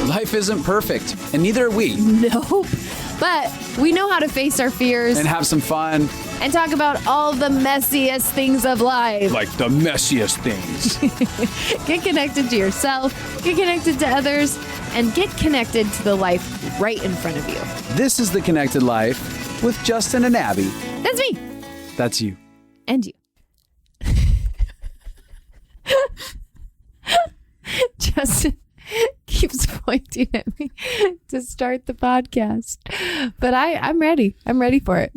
Life isn't perfect, and neither are we. Nope. But we know how to face our fears And have some fun. and talk about all the messiest things of life. Like the messiest things. Get connected to yourself, get connected to others, and get connected to the life right in front of you. This is The Connected Life with Justin and Abby. That's me. That's you. And you. Justin keeps pointing at me to start the podcast. But I'm ready. I'm ready for it.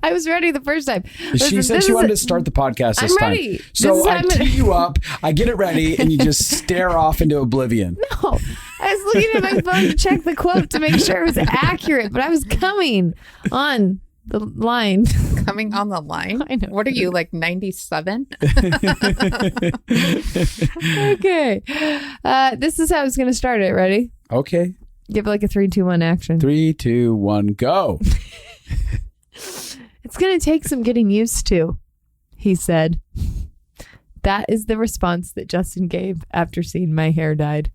I was ready the first time. She said she wanted to start the podcast this time. I'm ready. So I tee you up, I get it ready, and you just stare off into oblivion. No, I was looking at my phone to check the quote to make sure it was accurate, but I was coming on the line. Coming on the line? I know. What are you, like 97? Okay. This is how I was going to start it. Ready? Okay. Give it like a 3, 2, 1 action. 3, 2, 1, go. It's going to take some getting used to, he said. That is the response that Justin gave after seeing my hair dyed.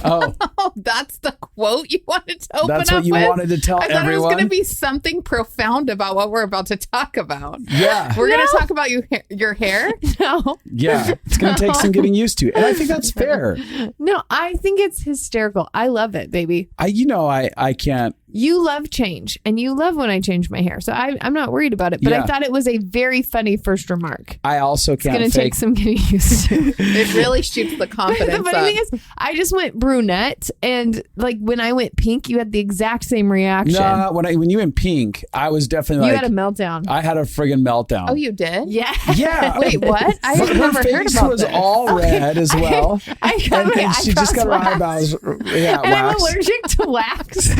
Oh, Oh, that's the quote you wanted to open that's up what you with? wanted to tell I thought it was everyone? going to be something profound about what we're about to talk about. Yeah. We're going to talk about your hair? No. Yeah. It's going to take some getting used to. And I think that's fair. No, I think it's hysterical. I love it, baby. I can't. You love change, and you love when I change my hair. So I'm not worried about it. But Yeah. I thought it was a very funny first remark. I also It's can't going to fake. take some getting used to. It really shoots the The confidence funny up. thing is, I just went brunette, and like when I went pink, you had the exact same reaction. No, when you went pink, I was definitely You like, had a meltdown. I had a friggin' meltdown. Oh, you did? Yeah. Yeah. Wait, what? I Her have never heard face about was this. all red as well. I got my and she just got her eyebrows eyebrows and I'm waxed. allergic to wax.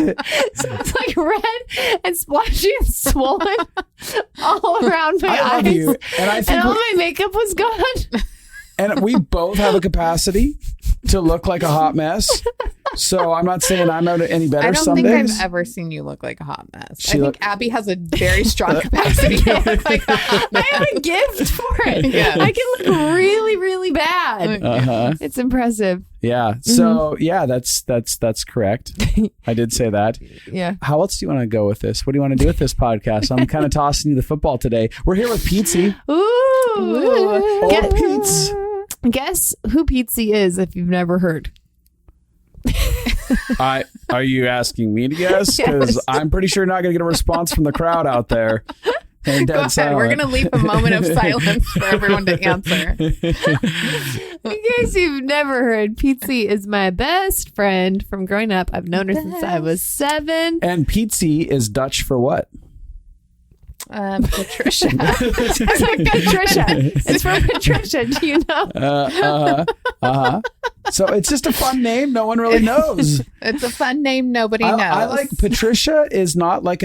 So it's like red and splashy and swollen all around my I eyes. love you. And I think And all my makeup was gone. and we both have a capacity to look like a hot mess. So I'm not saying I'm any better I don't some think days. I've ever seen you look like a hot mess. She I think look- Abby has a very strong capacity to look like a hot mess. I have a gift for it. Yeah. I can look really, really bad. Uh-huh. It's impressive. Yeah. So yeah, that's correct. I did say that. Yeah. How else do you want to go with this? What do you want to do with this podcast? I'm kind of tossing you the football today. We're here with Pietze. Ooh. Old Pietze. Guess who Pietze is if you've never heard. Are you asking me to guess? Because Yes. I'm pretty sure not going to get a response from the crowd out there. And Go ahead. We're going to leave a moment of silence for everyone to answer. In case you've never heard, Pietze is my best friend from growing up. I've known her since I was 7. And Pietze is Dutch for what? Patricia. It's like Patricia. It's from Patricia. Do you know? So it's just a fun name. No one really knows. It's a fun name nobody knows. I like Patricia is not like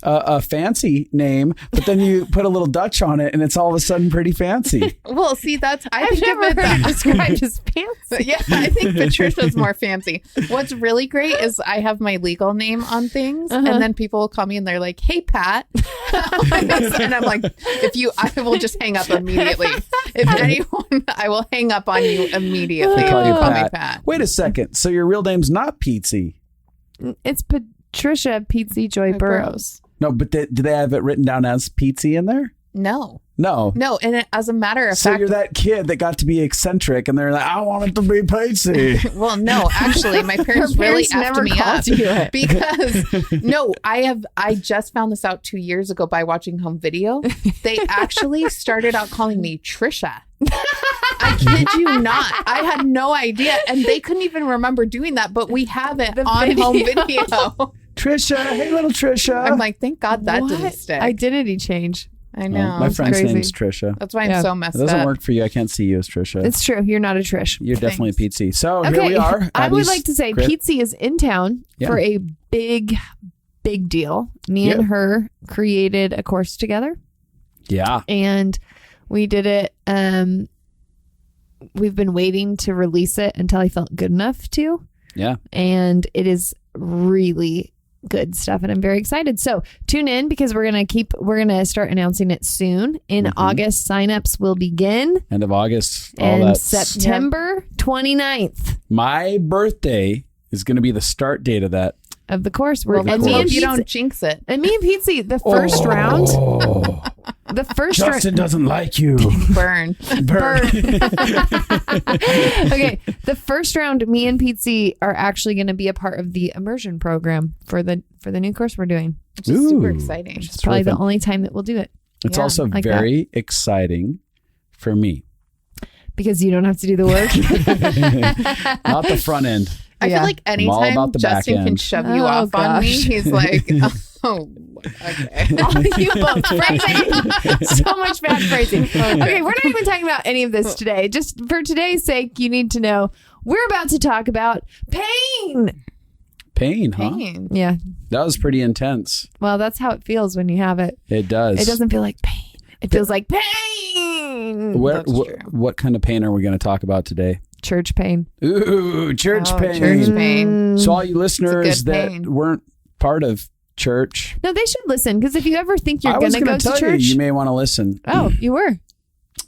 a fancy name, but then you put a little Dutch on it and it's all of a sudden pretty fancy. Well, see, I I've think never of it heard it described as fancy. Yeah, I think Patricia's more fancy. What's really great is I have my legal name on things, and then people will call me and they're like, "Hey, Pat," and I'm like, I will just hang up immediately. If anyone, I will hang up on you immediately. They call you Call Pat. me Pat. Wait a second. So your real name's not Pietze? It's Patricia Pietze Joy Burrows. No, but do they have it written down as Pietze in there? No, No. and as a matter of So fact, you're that kid that got to be eccentric and they're like, I want it to be Pietze. well, no, actually, my parents Her really parents effed never me up called you it. because no, I just found this out 2 years ago by watching home video. They actually started out calling me Trisha. I kid you not. I had no idea, and they couldn't even remember doing that. But we have it on home video. Trisha, hey little Trisha. I'm like, thank God that What? didn't stick. Identity change. I know. My friend's crazy. name's Trisha. That's why I'm Yeah. so It messed doesn't up. work for you. I can't see you as Trisha. It's true. You're not a Trish. You're definitely Thanks. Pietze. So here Okay. we are. I would Abby's like to say crib. Pietze is in town Yeah. for a big deal. Me and her created a course together. Yeah. And we did it. We've been waiting to release it until I felt good enough to. Yeah. And it is really good stuff, and I'm very excited. So tune in, because we're gonna start announcing it soon. In August, signups will begin. End of August. And September 29th. My birthday is going to be the start date of that. Of the course. You don't jinx it. And me and Pietze, the first round. The first Justin doesn't like you. Burn. Okay, the first round, me and Pietze are actually going to be a part of the immersion program for the new course we're doing. Which is super exciting. It's probably the only time that we'll do it. It's also like very exciting for me. Because you don't have to do the work. Not the front end. I feel like anytime Justin can shove you off on me, he's like, oh, okay. You love phrasing. So much bad phrasing. Okay, we're not even talking about any of this today. Just for today's sake, you need to know we're about to talk about pain. Pain, huh? Pain. Yeah. That was pretty intense. Well, that's how it feels when you have it. It does. It doesn't feel like pain. It feels like pain. What kind of pain are we going to talk about today? Church pain. Ooh, church pain. Church pain. So all you listeners that weren't part of church. No, they should listen, because if you ever think you're going to go to church. You may want to listen. Oh, you were.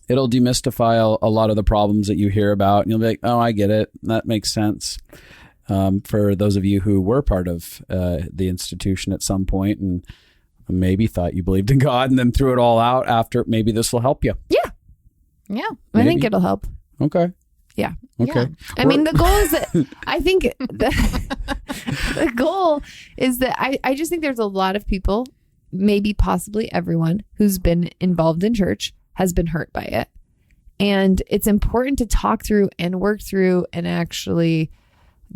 It'll demystify a lot of the problems that you hear about. And you'll be like, oh, I get it. That makes sense. For those of you who were part of the institution at some point and maybe thought you believed in God and then threw it all out after, maybe this will help you. Yeah. Yeah. I think it'll help. Okay. Yeah. Okay. Yeah. I mean, the goal is that I think the goal is that I just think there's a lot of people, maybe possibly everyone who's been involved in church has been hurt by it. And it's important to talk through and work through and actually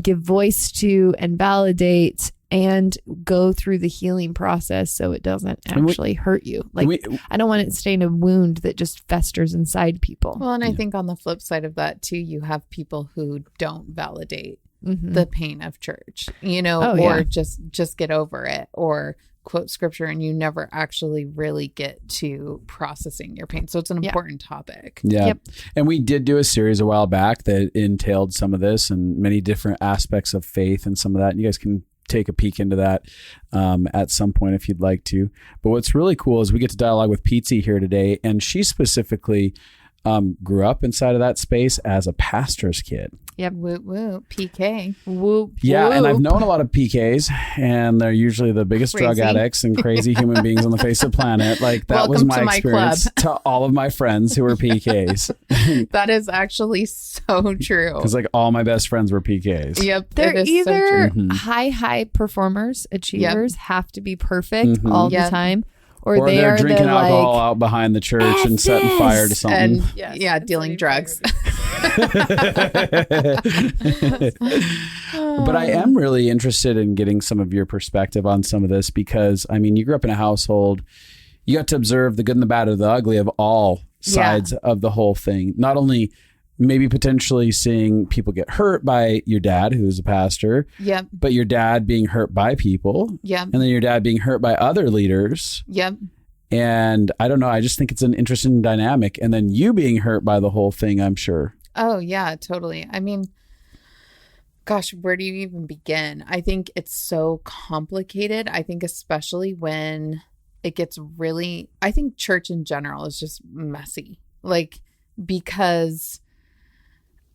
give voice to and validate and go through the healing process so it doesn't actually hurt you. Like, I don't want it to stay in a wound that just festers inside people. Well, and I think on the flip side of that too, you have people who don't validate the pain of church, just get over it or quote scripture, and you never actually really get to processing your pain. So it's an important topic. Yeah. Yep. And we did do a series a while back that entailed some of this and many different aspects of faith and some of that. And you guys can take a peek into that at some point if you'd like to. But what's really cool is we get to dialogue with Pietze here today, and she specifically grew up inside of that space as a pastor's kid. Yep. Whoop, whoop. PK. Whoop. Yeah. Whoop. And I've known a lot of PKs, and they're usually the biggest drug addicts and crazy human beings on the face of the planet. Like that was my experience to all of my friends who were PKs. That is actually so true. Because like all my best friends were PKs. Yep. They're either high performers, achievers, have to be perfect all the time. Or they're drinking alcohol out behind the church and setting fire to something. And dealing drugs. But I am really interested in getting some of your perspective on some of this because, I mean, you grew up in a household, you got to observe the good and the bad and the ugly of all sides of the whole thing. Not only maybe potentially seeing people get hurt by your dad, who's a pastor, but your dad being hurt by people, and then your dad being hurt by other leaders. And I don't know, I just think it's an interesting dynamic. And then you being hurt by the whole thing, I'm sure. Oh, yeah, totally. I mean, gosh, where do you even begin? I think it's so complicated. I think especially when it gets really, I think church in general is just messy. Like, because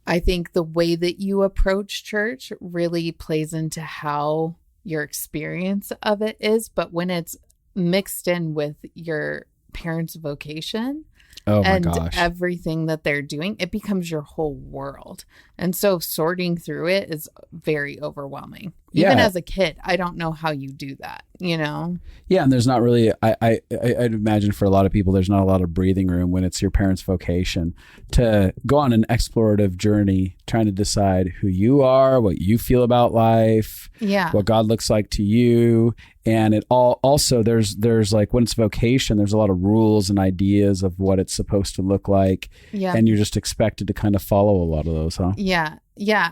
I think the way that you approach church really plays into how your experience of it is. But when it's mixed in with your parents' vocation and everything that they're doing, it becomes your whole world. And so sorting through it is very overwhelming. Even as a kid, I don't know how you do that, you know? Yeah, and there's not really, I'd imagine for a lot of people, there's not a lot of breathing room when it's your parents' vocation to go on an explorative journey, trying to decide who you are, what you feel about life, what God looks like to you. And it all also, there's like, when it's vocation, there's a lot of rules and ideas of what it's supposed to look like. And you're just expected to kind of follow a lot of those, huh? Yeah.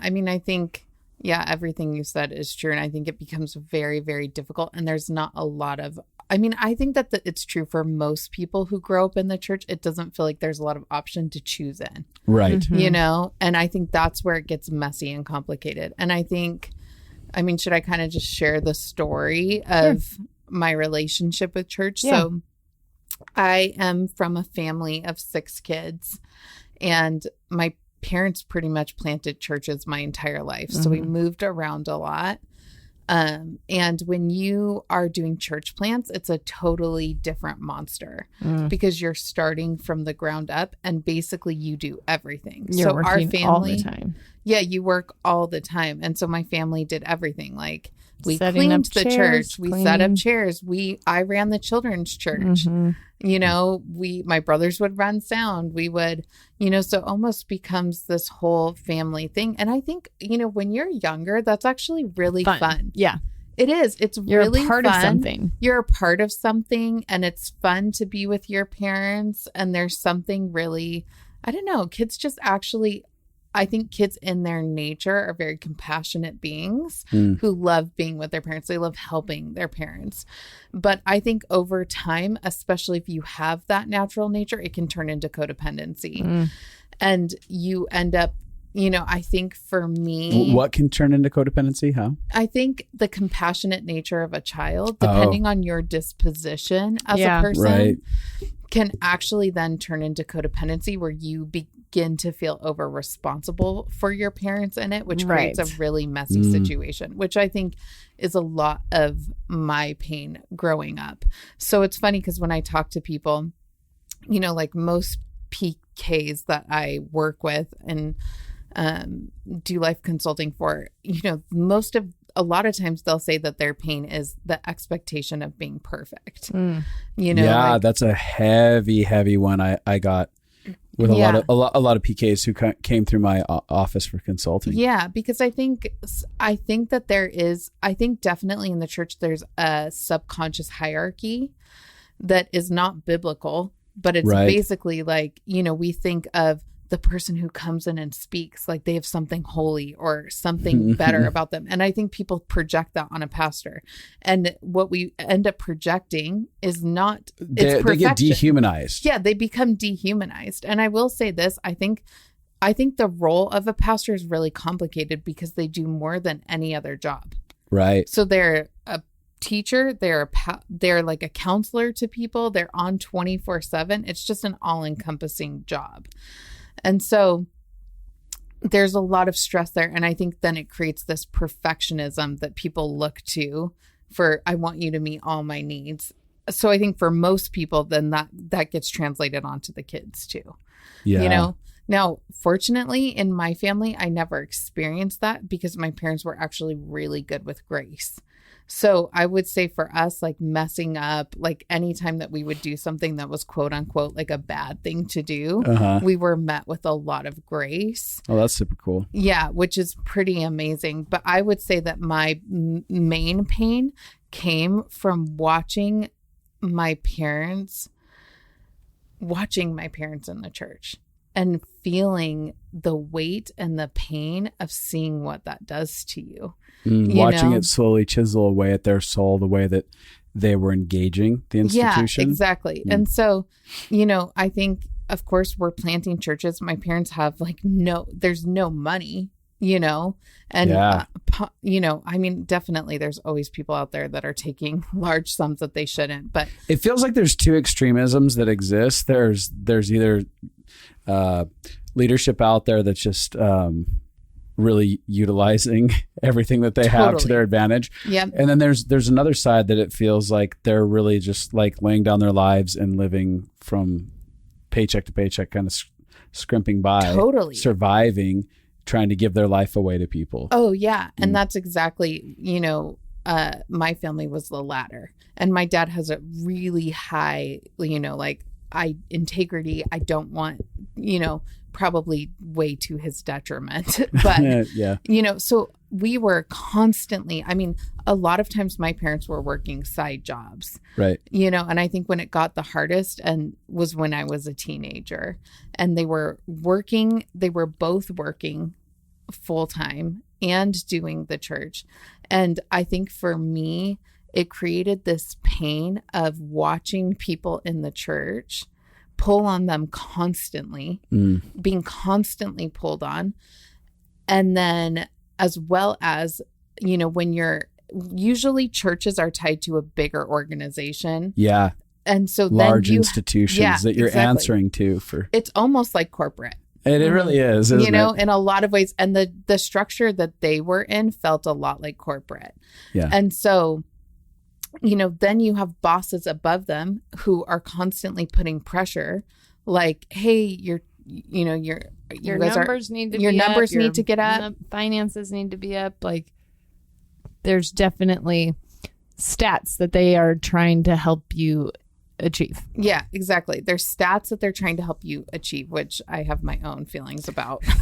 I mean, I think, everything you said is true. And I think it becomes very, very difficult. And there's not a lot of, I mean, I think that it's true for most people who grow up in the church. It doesn't feel like there's a lot of option to choose in. Right. You know? And I think that's where it gets messy and complicated. And I think I mean, should I kind of just share the story of my relationship with church? Yeah. So I am from a family of 6 kids, and my parents pretty much planted churches my entire life. So we moved around a lot. And when you are doing church plants, it's a totally different monster because you're starting from the ground up and basically you do everything. You're so working our family, all the time. Yeah, you work all the time. And so my family did everything. Like we Setting cleaned up the chairs, church, we set up chairs, I ran the children's church. You know, my brothers would run sound. We would, you know, so it almost becomes this whole family thing. And I think, you know, when you're younger, that's actually really fun. Yeah. It is. It's You're really a part fun. of something. You're a part of something, and it's fun to be with your parents. And there's something really, I don't know, kids just actually, I think kids in their nature are very compassionate beings who love being with their parents. They love helping their parents. But I think over time, especially if you have that natural nature, it can turn into codependency. And you end up, you know, I think for me, What can turn into codependency? How? I think the compassionate nature of a child, depending on your disposition as a person, can actually then turn into codependency where you begin to feel over responsible for your parents in it, which creates a really messy situation, which I think is a lot of my pain growing up. So it's funny because when I talk to people, you know, like most PKs that I work with and do life consulting for, you know, a lot of times they'll say that their pain is the expectation of being perfect. You know, yeah, like, that's a heavy one. I got with a lot of PKs who came through my office for consulting. Yeah, because I think that I think definitely in the church there's a subconscious hierarchy that is not biblical, but it's basically like, you know, we think of the person who comes in and speaks like they have something holy or something better about them. And I think people project that on a pastor. And what we end up projecting is not, it's perfection. They get dehumanized. Yeah, they become dehumanized. And I will say this, I think the role of a pastor is really complicated because they do more than any other job. Right. So they're a teacher, they're like a counselor to people. They're on 24/7. It's just an all-encompassing job. And so there's a lot of stress there. And I think then it creates this perfectionism that people look to for, I want you to meet all my needs. So I think for most people, then that gets translated onto the kids too. Yeah. You know, now, fortunately, in my family, I never experienced that because my parents were actually really good with grace. So I would say for us, like messing up, like anytime that we would do something that was quote unquote like a bad thing to do, we were met with a lot of grace. Oh, that's super cool. Yeah, which is pretty amazing. But I would say that my main pain came from watching my parents in the church and feeling the weight and the pain of seeing what that does to you. Watching it slowly chisel away at their soul, the way that they were engaging the institution. Yeah, exactly. And so, you know, I think, of course, we're planting churches. My parents have there's no money, you know, and, you know, I mean, definitely there's always people out there that are taking large sums that they shouldn't, but it feels like there's two extremisms that exist. There's either leadership out there that's just really utilizing everything that they have to their advantage. Yep. And then there's another side that it feels like they're really just like laying down their lives and living from paycheck to paycheck, kind of scrimping by, surviving, trying to give their life away to people. Oh yeah. And that's exactly, you know, my family was the latter. And my dad has a really high, you know, like integrity. I don't want, you know, probably way to his detriment, but you know, so we were constantly, I mean, a lot of times my parents were working side jobs, right? You know, and I think when it got the hardest and was when I was a teenager and they were both working full time and doing the church. And I think for me, it created this pain of watching people in the church pull on them constantly, being constantly pulled on. And then as well as when usually churches are tied to a bigger organization. Yeah. And so large then institutions that you're answering to for. It's almost like corporate. And it really is, isn't it? In a lot of ways. And the structure that they were in felt a lot like corporate. Yeah. And so, then you have bosses above them who are constantly putting pressure, like, hey, your numbers need to get up. Finances need to be up. Like, there's definitely stats that they are trying to help you achieve. Yeah, exactly. There's stats that they're trying to help you achieve, which I have my own feelings about. And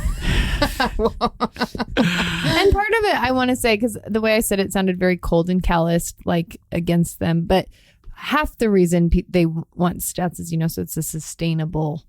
part of it, I want to say, because the way I said it sounded very cold and calloused, like against them. But half the reason they want stats is, so it's a sustainable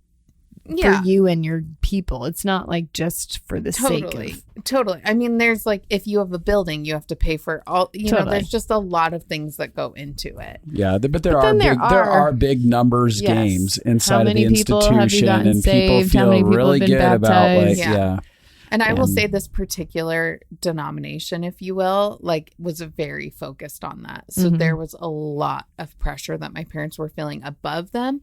for you and your people. It's not like just for the sake of. Totally. I mean, there's like, if you have a building, you have to pay for all, there's just a lot of things that go into it. Yeah. But there are big numbers games inside of the institution, and people feel really good about And I will say this particular denomination, if you will, was very focused on that. So there was a lot of pressure that my parents were feeling above them,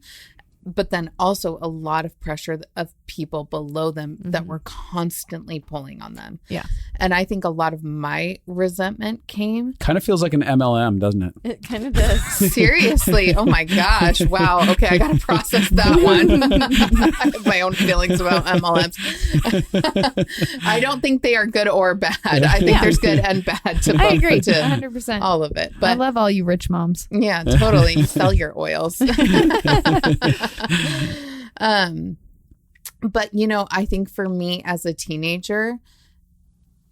but then also a lot of pressure of people below them that were constantly pulling on them. Yeah. And I think a lot of my resentment came. Kind of feels like an MLM, doesn't it? It kind of does. Seriously. Oh my gosh. Wow. Okay. I got to process that one. I have my own feelings about MLMs. I don't think they are good or bad. I think there's good and bad to both. I agree. 100%. All of it. But I love all you rich moms. Yeah, totally. Sell your oils. But I think for me as a teenager,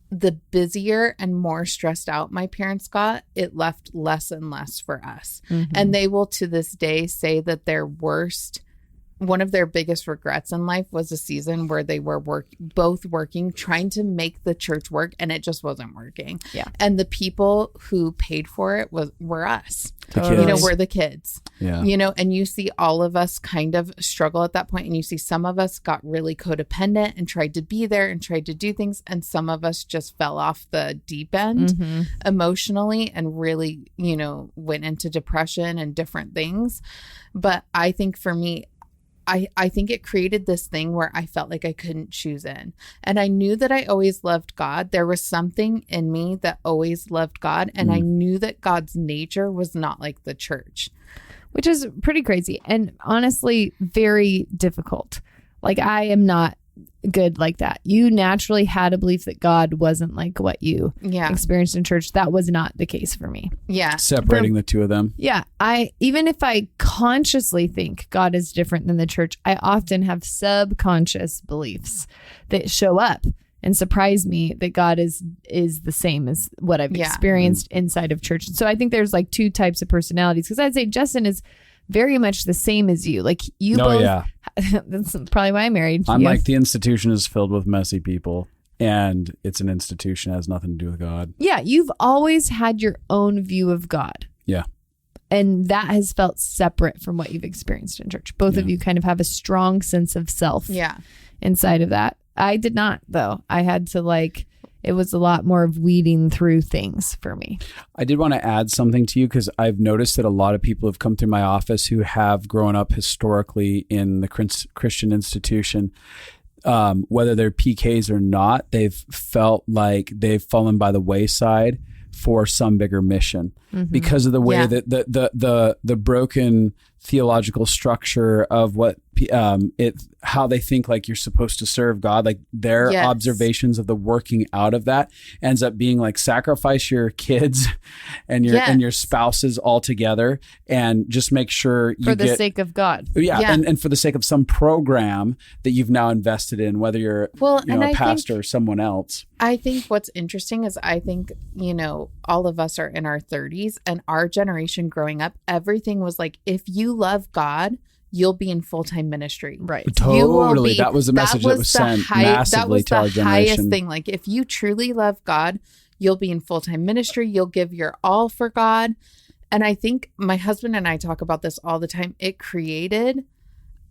the busier and more stressed out my parents got, it left less and less for us. And they will to this day say that one of their biggest regrets in life was a season where they were both working, trying to make the church work, and it just wasn't working. Yeah. And the people who paid for it were us. Totally. We're the kids. Yeah. And you see all of us kind of struggle at that point, and you see some of us got really codependent and tried to be there and tried to do things, and some of us just fell off the deep end emotionally and really, went into depression and different things. But I think for me, I think it created this thing where I felt like I couldn't choose in. And I knew that I always loved God. There was something in me that always loved God. And I knew that God's nature was not like the church. Which is pretty crazy. And honestly, very difficult. Like, I am not good like that. You naturally had a belief that God wasn't like what you experienced in church. That was not the case for me. Yeah. Separating the two of them. Yeah. Even if I consciously think God is different than the church, I often have subconscious beliefs that show up and surprise me that God is the same as what I've experienced inside of church. So I think there's like two types of personalities, because I'd say Justin is very much the same as you. Like, you both. Yeah. That's probably why I married. I'm like, the institution is filled with messy people, and it's an institution. It has nothing to do with God. Yeah. You've always had your own view of God. Yeah. And that has felt separate from what you've experienced in church. Both of you kind of have a strong sense of self inside of that. I did not, though. I had to it was a lot more of weeding through things for me. I did want to add something to you, because I've noticed that a lot of people have come through my office who have grown up historically in the Christian institution. Whether they're PKs or not, they've felt like they've fallen by the wayside for some bigger mission because of the way that the broken theological structure of what how they think like you're supposed to serve God, like their observations of the working out of that ends up being like, sacrifice your kids and your spouses all together, and just make sure you for the sake of God. And for the sake of some program that you've now invested in, whether you're a pastor or someone else. I think what's interesting is I think, all of us are in our 30s, and our generation growing up, everything was like, if you love God, you'll be in full-time ministry. Right. Totally. That was the message that was sent massively to our generation. That was the highest thing. Like, if you truly love God, you'll be in full-time ministry. You'll give your all for God. And I think my husband and I talk about this all the time. It created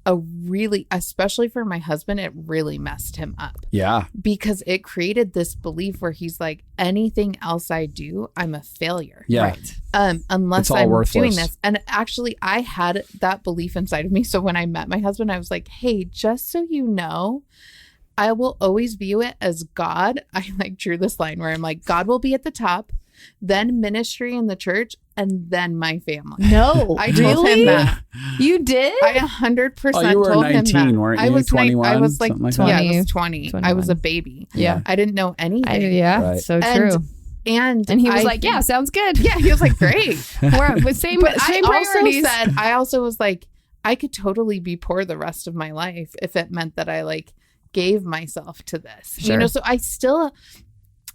especially for my husband, it really messed him up. Yeah. Because it created this belief where he's like, anything else I do, I'm a failure. Yeah. Right. Unless all I'm worthless. doing this. And actually, I had that belief inside of me. So when I met my husband, I was like, hey, just so you know, I will always view it as God. I like drew this line where I'm like, God will be at the top, then ministry in the church, and then my family. No, I told him that. You did? I 100% Oh, you were told 19, him that. weren't you? I was 21, I was like something like 20. that? Yeah, I was 20. 21. I was a baby. Yeah. I didn't know anything. Yeah, Right. so true. And And he was like, yeah, sounds good. yeah, he was like, great. We're with same But priorities. I also was like, I could totally be poor the rest of my life if it meant that I like gave myself to this. Sure. You know, so I still,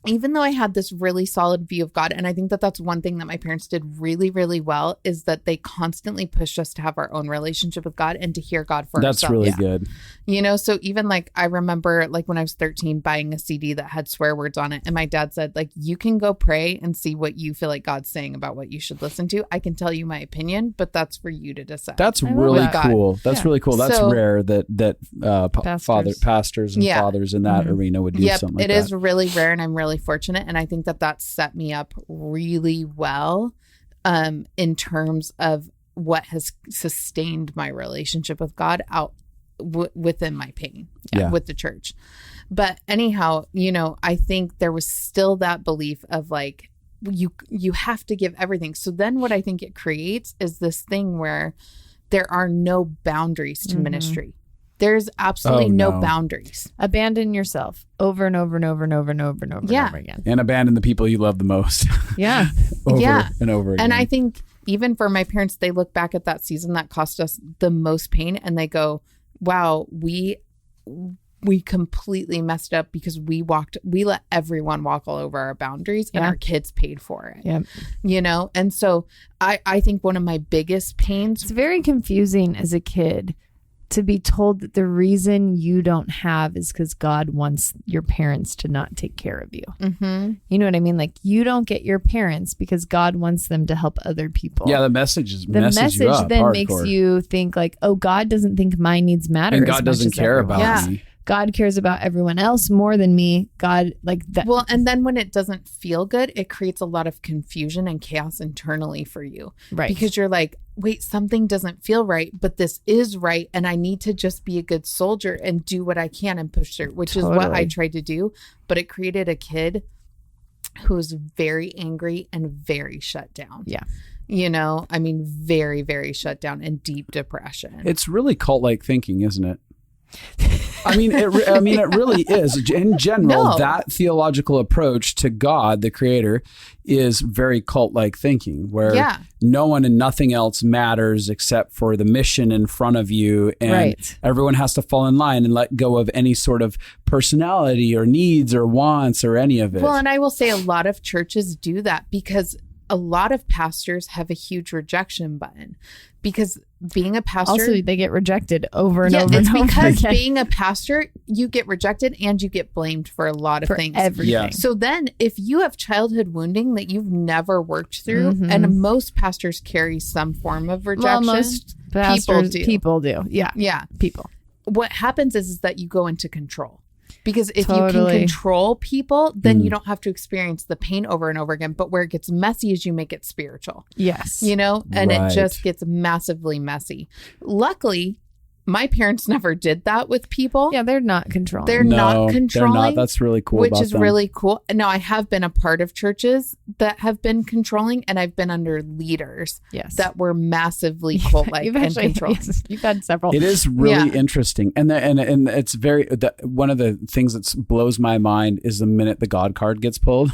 even though I had this really solid view of God, and I think that that's one thing that my parents did really, really well, is that they constantly pushed us to have our own relationship with God and to hear God for ourselves. That's really good. You know, so even like I remember like when I was 13 buying a CD that had swear words on it, and my dad said, like, you can go pray and see what you feel like God's saying about what you should listen to. I can tell you my opinion, but that's for you to decide. That's love really that. cool. That's really cool. That's So- rare that pastors and Yeah. fathers in that arena would do Yep, something like it that. is really rare, and I'm really fortunate. And I think that set me up really well in terms of what has sustained my relationship with God out within my pain with the church. But anyhow, you know, I think there was still that belief of like, you have to give everything. So then what I think it creates is this thing where there are no boundaries to ministry. There's absolutely no boundaries. Abandon yourself over and over and over and over and over and over and over again. And abandon the people you love the most. Yeah. over and over again. And I think even for my parents, they look back at that season that cost us the most pain and they go, wow, we completely messed up because we let everyone walk all over our boundaries and our kids paid for it. Yep. You know? And so I think one of my biggest pains. It's very confusing as a kid to be told that the reason you don't have is because God wants your parents to not take care of you. Mm-hmm. You know what I mean? Like, you don't get your parents because God wants them to help other people. Yeah, the message is the message you up, then hardcore. makes you think like, oh, God doesn't think my needs matter. And as God much doesn't as care everyone about else. me. God cares about everyone else more than me. God, like that. Well, and then when it doesn't feel good, it creates a lot of confusion and chaos internally for you. Right. Because you're like, wait, something doesn't feel right, but this is right. And I need to just be a good soldier and do what I can and push through, which is what I tried to do. But it created a kid who was very angry and very shut down. Yeah. You know, I mean, very, very shut down and deep depression. It's really cult-like thinking, isn't it? I mean, it really is. In general, that theological approach to God, the creator, is very cult-like thinking, where no one and nothing else matters except for the mission in front of you. And everyone has to fall in line and let go of any sort of personality or needs or wants or any of it. Well, and I will say a lot of churches do that because a lot of pastors have a huge rejection button because being a pastor, also they get rejected over and over it's and over because again. being a pastor, you get rejected and you get blamed for a lot of things. Everything. Yeah. So then if you have childhood wounding that you've never worked through, and most pastors carry some form of rejection. Well, most pastors, people do. Yeah. Yeah. People. What happens is that you go into control. Because if you Totally. can control people, then you don't have to experience the pain over and over again. But where it gets messy is you make it spiritual. Yes. You know, and Right. it just gets massively messy. Luckily, my parents never did that with people. Yeah, they're not controlling. They're not controlling. They're not. That's really cool. Which about is them. really cool. Now, I have been a part of churches that have been controlling, and I've been under leaders that were massively cult-like You've and actually, controlling. yes, you've had several. It is really interesting, and it's very. One of the things that blows my mind is the minute the God card gets pulled.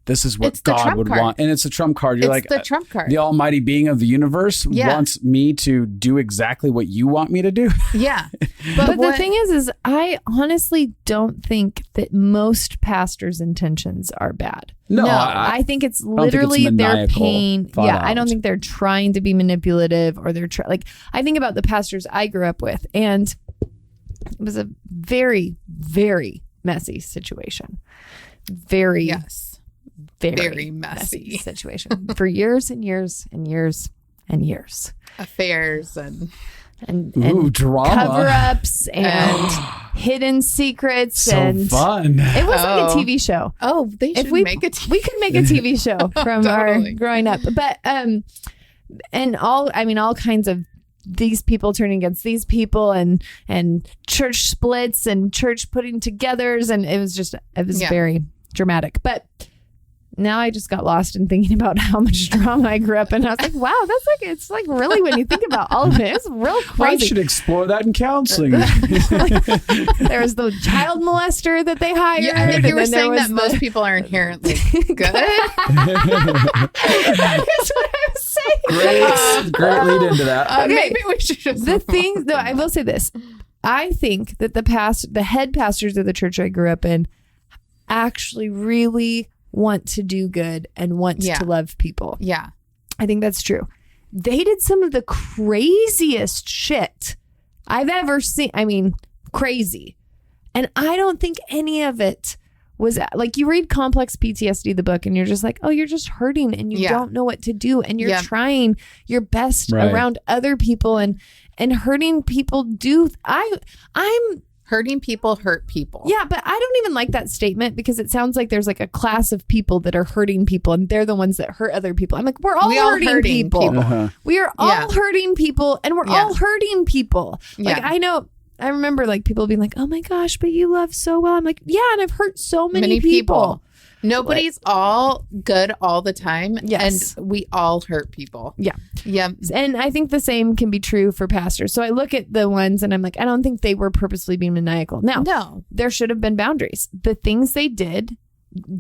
This is what It's the God trump would card. want, and it's a trump card. You're It's like the trump card. The Almighty Being of the universe wants me to do exactly what you want me to do. Yeah. But the thing is I honestly don't think that most pastors' intentions are bad. No, I think it's don't think it's literally their maniacal, pain. thought Yeah, I don't out. think they're trying to be manipulative or they're like, I think about the pastors I grew up with, and it was a very, very messy situation. Very messy situation for years and years and years and years. Affairs and and drama, cover-ups and hidden secrets. So and fun. It was like a TV show. Oh, they should make a TV. We could make a TV show from our growing up. But and all kinds of these people turning against these people and church splits and church putting togethers, and it was very dramatic. But now I just got lost in thinking about how much drama I grew up in. I was like, wow, it's like really, when you think about all of it, it's real crazy. I should explore that in counseling. There was the child molester that they hired. Yeah, I think you were saying that most people are inherently good. That's what I was saying. Great lead into that. Okay. Maybe we should just I will say this. I think that the head pastors of the church I grew up in actually really want to do good and want to love people. Yeah. I think that's true. They did some of the craziest shit I've ever seen. I mean, crazy. And I don't think any of it was like, you read Complex PTSD, the book, and you're just like, oh, you're just hurting and you don't know what to do. And you're trying your best around other people and hurting people I'm hurting people hurt people. Yeah, but I don't even like that statement because it sounds like there's like a class of people that are hurting people and they're the ones that hurt other people. I'm like, we're all hurting people. Uh-huh. We are all hurting people and we're all hurting people. Like, I remember like people being like, oh my gosh, but you love so well. I'm like, yeah, and I've hurt so many people. Nobody's all good all the time. Yes. And we all hurt people. Yeah. Yeah. And I think the same can be true for pastors. So I look at the ones and I'm like, I don't think they were purposely being maniacal. Now, there should have been boundaries. The things they did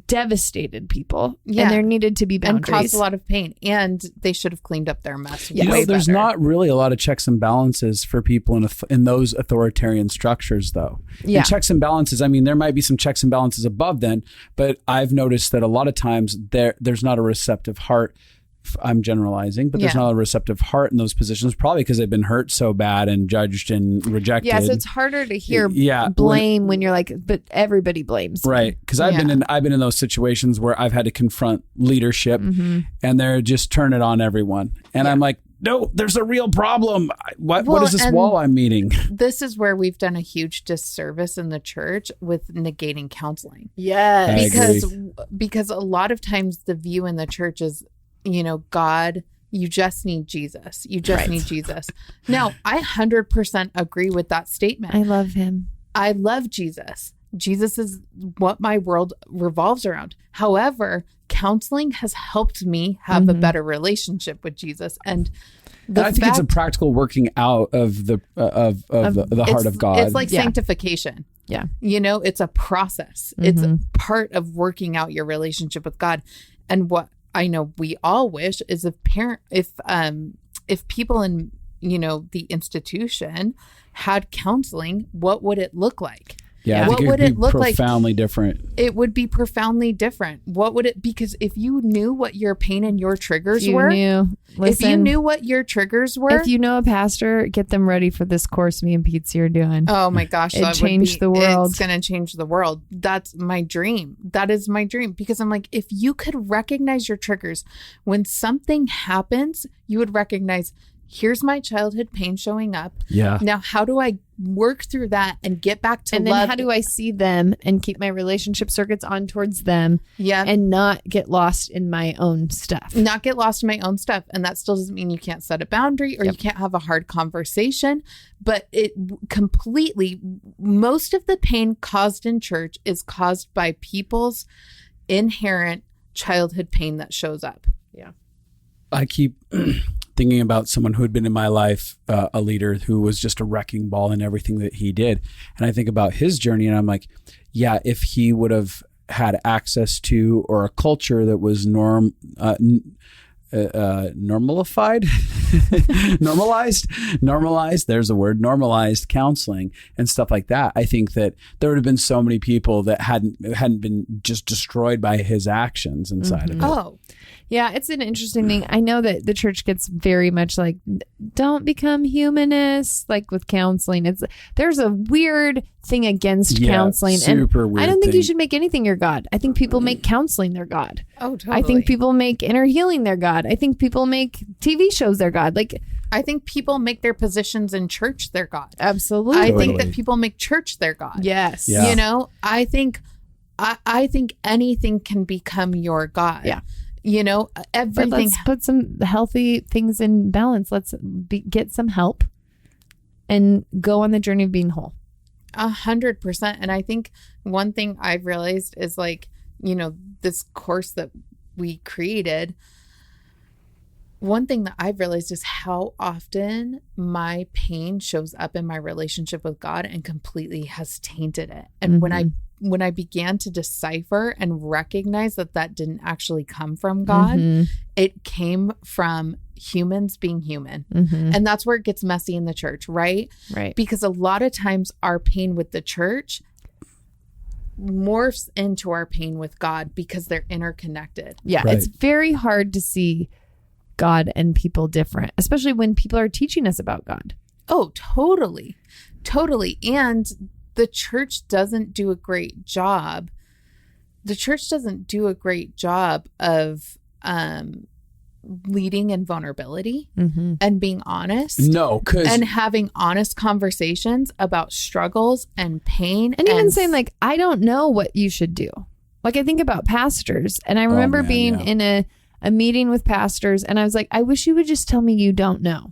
devastated people and there needed to be boundaries. And caused a lot of pain. And they should have cleaned up their mess. There's not really a lot of checks and balances for people in those authoritarian structures, though. Yeah. And checks and balances, I mean, there might be some checks and balances above then, but I've noticed that a lot of times there's not a receptive heart. I'm generalizing, but there's not a receptive heart in those positions, probably because they've been hurt so bad and judged and rejected. Yeah, so it's harder to hear blame when you're like, but everybody blames. Right, because I've been in those situations where I've had to confront leadership, and they're just turn it on everyone, and I'm like, no, there's a real problem. What is this wall I'm meeting? This is where we've done a huge disservice in the church with negating counseling. Yes, because a lot of times the view in the church is, God, you just need Jesus. You just need Jesus. Now, I 100% agree with that statement. I love him. I love Jesus. Jesus is what my world revolves around. However, counseling has helped me have a better relationship with Jesus. And I think it's a practical working out of the heart of God. It's like sanctification. Yeah. It's a process. It's a part of working out your relationship with God. And what I know we all wish is if people in the institution had counseling, what would it look like? Yeah, what would it look like? Profoundly different. It would be profoundly different. What would it? Because if you knew what your pain and your triggers were, if you knew what your triggers were, if you know a pastor, get them ready for this course me and Pietze are doing. Oh my gosh, it changed the world. It's going to change the world. That's my dream. That is my dream. Because I'm like, if you could recognize your triggers when something happens, you would recognize, here's my childhood pain showing up. Yeah. Now, how do I work through that and get back to love? And then how do I see them and keep my relationship circuits on towards them? Yeah. And not get lost in my own stuff. Not get lost in my own stuff. And that still doesn't mean you can't set a boundary or you can't have a hard conversation. But it completely, most of the pain caused in church is caused by people's inherent childhood pain that shows up. Yeah. I keep thinking about someone who had been in my life, a leader who was just a wrecking ball in everything that he did. And I think about his journey and I'm like, yeah, if he would have had access to or a culture that was normalized, there's a word, normalized counseling and stuff like that. I think that there would have been so many people that hadn't been just destroyed by his actions inside of it. Oh, yeah, it's an interesting thing. I know that the church gets very much like, don't become humanists, like with counseling. There's a weird thing against Yeah, counseling. super And weird I don't think you thing. should make anything your God. I think people make counseling their God. Oh, totally. I think people make inner healing their God. I think people make TV shows their God. Like, I think people make their positions in church their God. absolutely. I think Totally. that people make church their God. Yes. Yeah. You know, I think anything can become your God. Yeah. You know, But everything. let's put some healthy things in balance. Let's get some help and go on the journey of being whole. 100%. And I think one thing I've realized is like, you know, this course that we created, one thing that I've realized is how often my pain shows up in my relationship with God and completely has tainted it. And when I began to decipher and recognize that that didn't actually come from God, it came from humans being human. And that's where it gets messy in the church, right? Right. Because a lot of times our pain with the church morphs into our pain with God because they're interconnected. Yeah. Right. It's very hard to see God and people different, especially when people are teaching us about God. Oh, totally. Totally. And the church doesn't do a great job. The church doesn't do a great job of leading in vulnerability and being honest. No, because And having honest conversations about struggles and pain. And even saying, like, I don't know what you should do. Like, I think about pastors, and I remember man, being yeah. in a meeting with pastors, and I was like, I wish you would just tell me you don't know.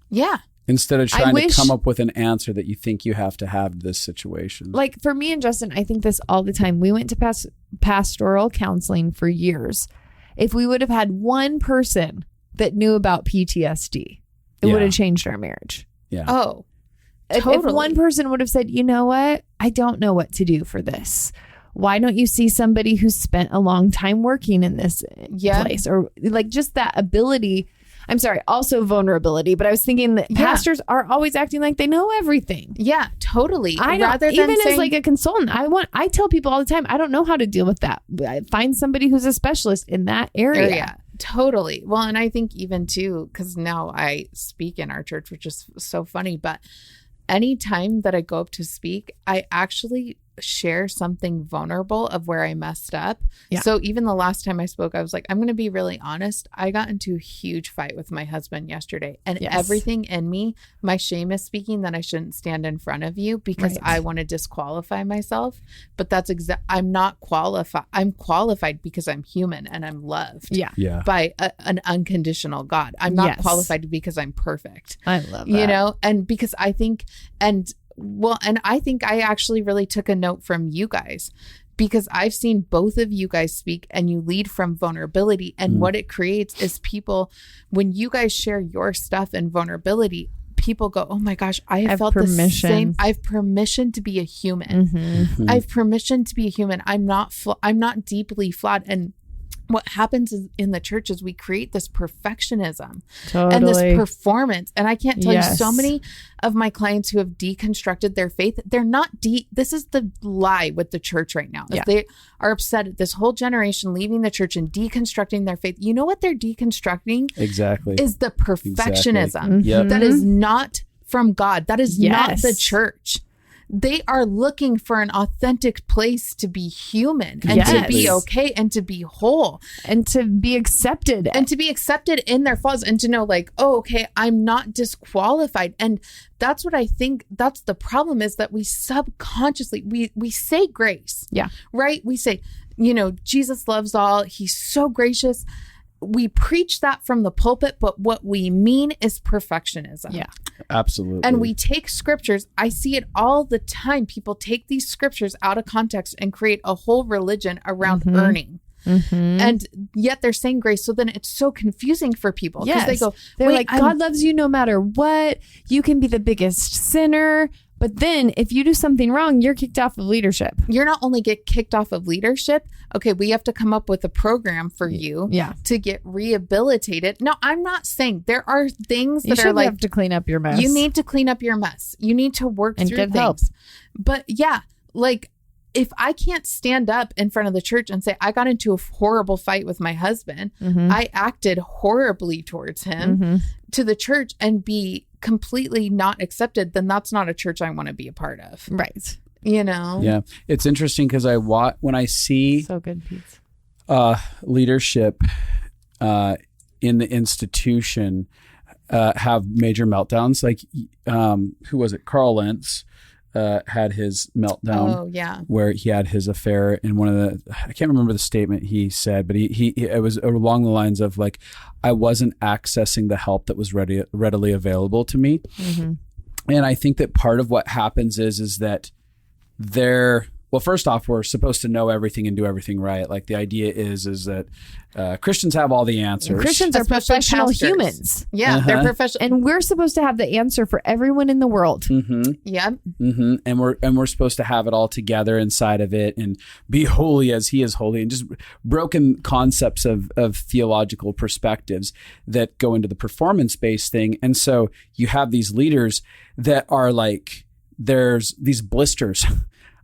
yeah. instead of trying wish- to come up with an answer that you think you have to have this situation. Like, for me and Justin, I think this all the time. We went to pastoral counseling for years. If we would have had one person that knew about PTSD, it Yeah. would have changed our marriage. Yeah. Oh, If totally. one person would have said, you know what, I don't know what to do for this. Why don't you see somebody who's spent a long time working in this Yeah. place? Or like just that ability. I'm sorry, also vulnerability. But I was thinking that Yeah. pastors are always acting like they know everything. Yeah, totally. I don't, Rather than even saying, as like a consultant, I tell people all the time, I don't know how to deal with that. I find somebody who's a specialist in that area. Totally. Well, and I think even too, because now I speak in our church, which is so funny, but anytime that I go up to speak, I actually share something vulnerable of where I messed up. Yeah. So even the last time I spoke, I was like, I'm going to be really honest. I got into a huge fight with my husband yesterday, and Yes. everything in me, my shame is speaking that I shouldn't stand in front of you because Right. I want to disqualify myself. But that's I'm not qualified. I'm qualified because I'm human and I'm loved Yeah. Yeah. by an unconditional God. I'm not Yes. qualified because I'm perfect. I love that. You know, and because I think, and I think I actually really took a note from you guys, because I've seen both of you guys speak and you lead from vulnerability. And what it creates is people, when you guys share your stuff and vulnerability, people go, oh my gosh, I have felt permission. the same. I have permission to be a human. I have permission to be a human. I'm not deeply flawed. And what happens in the church is we create this perfectionism and this performance. And I can't tell you, so many of my clients who have deconstructed their faith, they're not this is the lie with the church right now. Yeah. They are upset at this whole generation leaving the church and deconstructing their faith. You know what they're deconstructing? Exactly. Is the perfectionism. Yep. That is not from God. That is not Yes. the church. They are looking for an authentic place to be human and to be Yes. okay and to be whole And to be accepted. and to be accepted in their flaws and to know like, oh, okay, I'm not disqualified. And that's what I think. That's the problem, is that we subconsciously, we say grace. Yeah. Right? We say, you know, Jesus loves all. He's so gracious. We preach that from the pulpit, but what we mean is perfectionism. Yeah. Absolutely. And we take scriptures. I see it all the time. People take these scriptures out of context and create a whole religion around earning. And yet they're saying grace. So then it's so confusing for people because they go, they're wait, like, God loves you no matter what. You can be the biggest sinner. But then if you do something wrong, you're kicked off of leadership. You're not only get kicked off of leadership. Okay, we have to come up with a program for you to get rehabilitated. No, I'm not saying there are things You that are should like, have to clean up your mess. you need to clean up your mess. You need to work And through get things. help. But yeah, like if I can't stand up in front of the church and say, I got into a horrible fight with my husband, I acted horribly towards him to the church and be completely not accepted, then that's not a church I want to be a part of. Right. you know? Yeah. It's interesting because when I see So good, Pietze. Leadership in the institution have major meltdowns, like who was it? Carl Lentz had his meltdown. Oh, yeah. Where he had his affair, and I can't remember the statement he said, but it was along the lines of like, I wasn't accessing the help that was readily available to me. Mm-hmm. And I think that part of what happens is that well, first off, we're supposed to know everything and do everything right. Like the idea is that Christians have all the answers. Christians are Especially professional pastors. humans. Yeah, they're professional. And we're supposed to have the answer for everyone in the world. Mm-hmm. Yep. Mm-hmm. And we're supposed to have it all together inside of it and be holy as he is holy, and just broken concepts of theological perspectives that go into the performance-based thing. And so you have these leaders that are like, there's these blisters,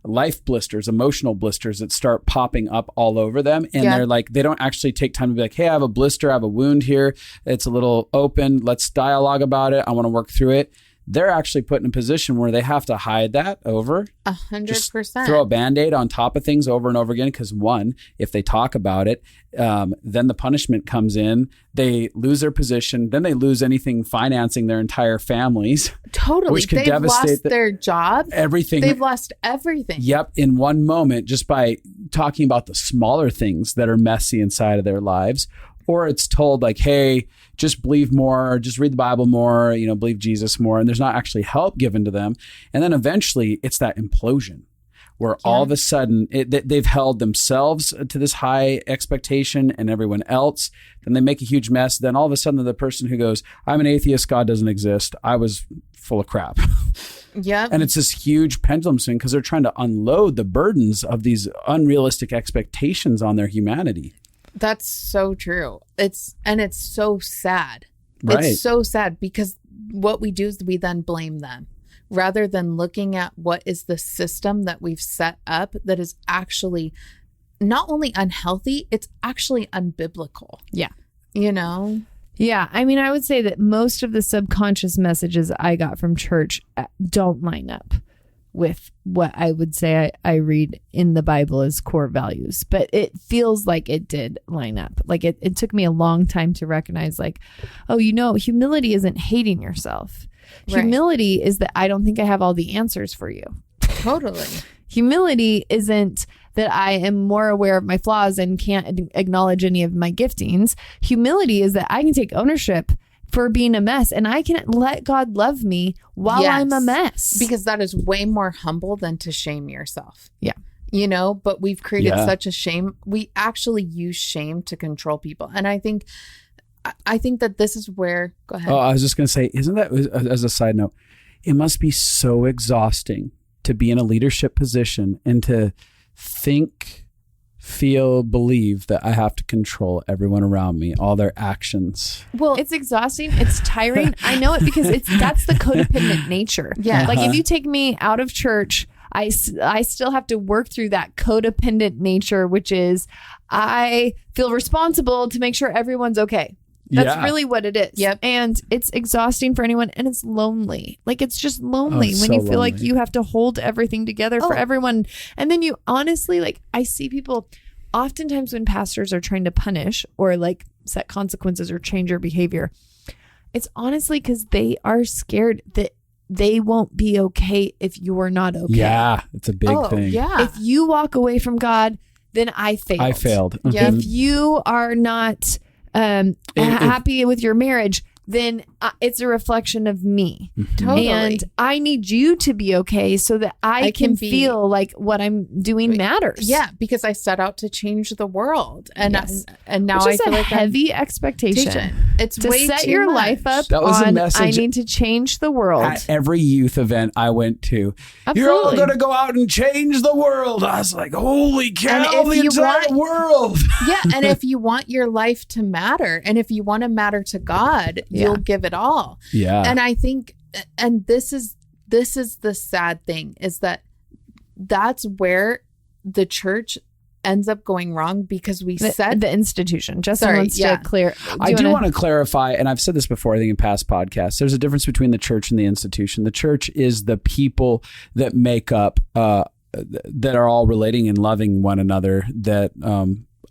life blisters, emotional blisters that start popping up all over them. And they're like, they don't actually take time to be like, hey, I have a blister, I have a wound here. It's a little open. Let's dialogue about it. I want to work through it. They're actually put in a position where they have to hide that over. 100%. Throw a Band-Aid on top of things over and over again. Because one, if they talk about it, then the punishment comes in. They lose their position. Then they lose anything financing their entire families. Totally. Which could They've devastate lost their job. Everything. They've lost everything. Yep. In one moment, just by talking about the smaller things that are messy inside of their lives. Or it's told like, hey, just believe more, just read the Bible more, believe Jesus more. And there's not actually help given to them. And then eventually it's that implosion where all of a sudden they've held themselves to this high expectation and everyone else. Then they make a huge mess. Then all of a sudden the person who goes, I'm an atheist, God doesn't exist. I was full of crap. Yeah. And it's this huge pendulum swing because they're trying to unload the burdens of these unrealistic expectations on their humanity. That's so true. It's so sad. Right. It's so sad because what we do is we then blame them rather than looking at what is the system that we've set up that is actually not only unhealthy, it's actually unbiblical. Yeah. Yeah. I mean, I would say that most of the subconscious messages I got from church don't line up with what I would say I read in the Bible as core values, but it feels like it did line up. Like it took me a long time to recognize like, oh, humility isn't hating yourself. Right. Humility is that I don't think I have all the answers for you. Totally. Humility isn't that I am more aware of my flaws and can't acknowledge any of my giftings. Humility is that I can take ownership for being a mess and I can let God love me while I'm a mess. Because that is way more humble than to shame yourself. Yeah. But we've created such a shame. We actually use shame to control people. And I think that this is where, go ahead. Oh, I was just going to say, isn't that, as a side note, it must be so exhausting to be in a leadership position and to think, feel, believe that I have to control everyone around me, all their actions. Well, it's exhausting. It's tiring. I know it because that's the codependent nature. Yeah. Like if you take me out of church, I still have to work through that codependent nature, which is I feel responsible to make sure everyone's okay. That's really what it is. Yep. And it's exhausting for anyone and it's lonely. Like it's just lonely when you feel like you have to hold everything together for everyone. And then you honestly, like I see people oftentimes when pastors are trying to punish or like set consequences or change your behavior, it's honestly because they are scared that they won't be okay if you're not okay. Yeah, it's a big thing. Yeah. If you walk away from God, then I failed. Yeah. If you are not happy with your marriage, then it's a reflection of me. Totally. And I need you to be okay so that I can feel like what I'm doing matters. Yeah, because I set out to change the world. And and now Which is I feel a like heavy expectation. It's to way set too your much. life up That was a on message I need to change the world. At every youth event I went to, Absolutely. you're all going to go out and change the world. I was like, holy cow, And the entire world. Yeah, and if you want your life to matter, and if you want to matter to God, you'll give it all. Yeah. And I think, and this is the sad thing, is that that's where the church ends up going wrong because we set the institution. Justin wants to clear. I do want to clarify, and I've said this before, I think in past podcasts, there's a difference between the church and the institution. The church is the people that make up, that are all relating and loving one another, that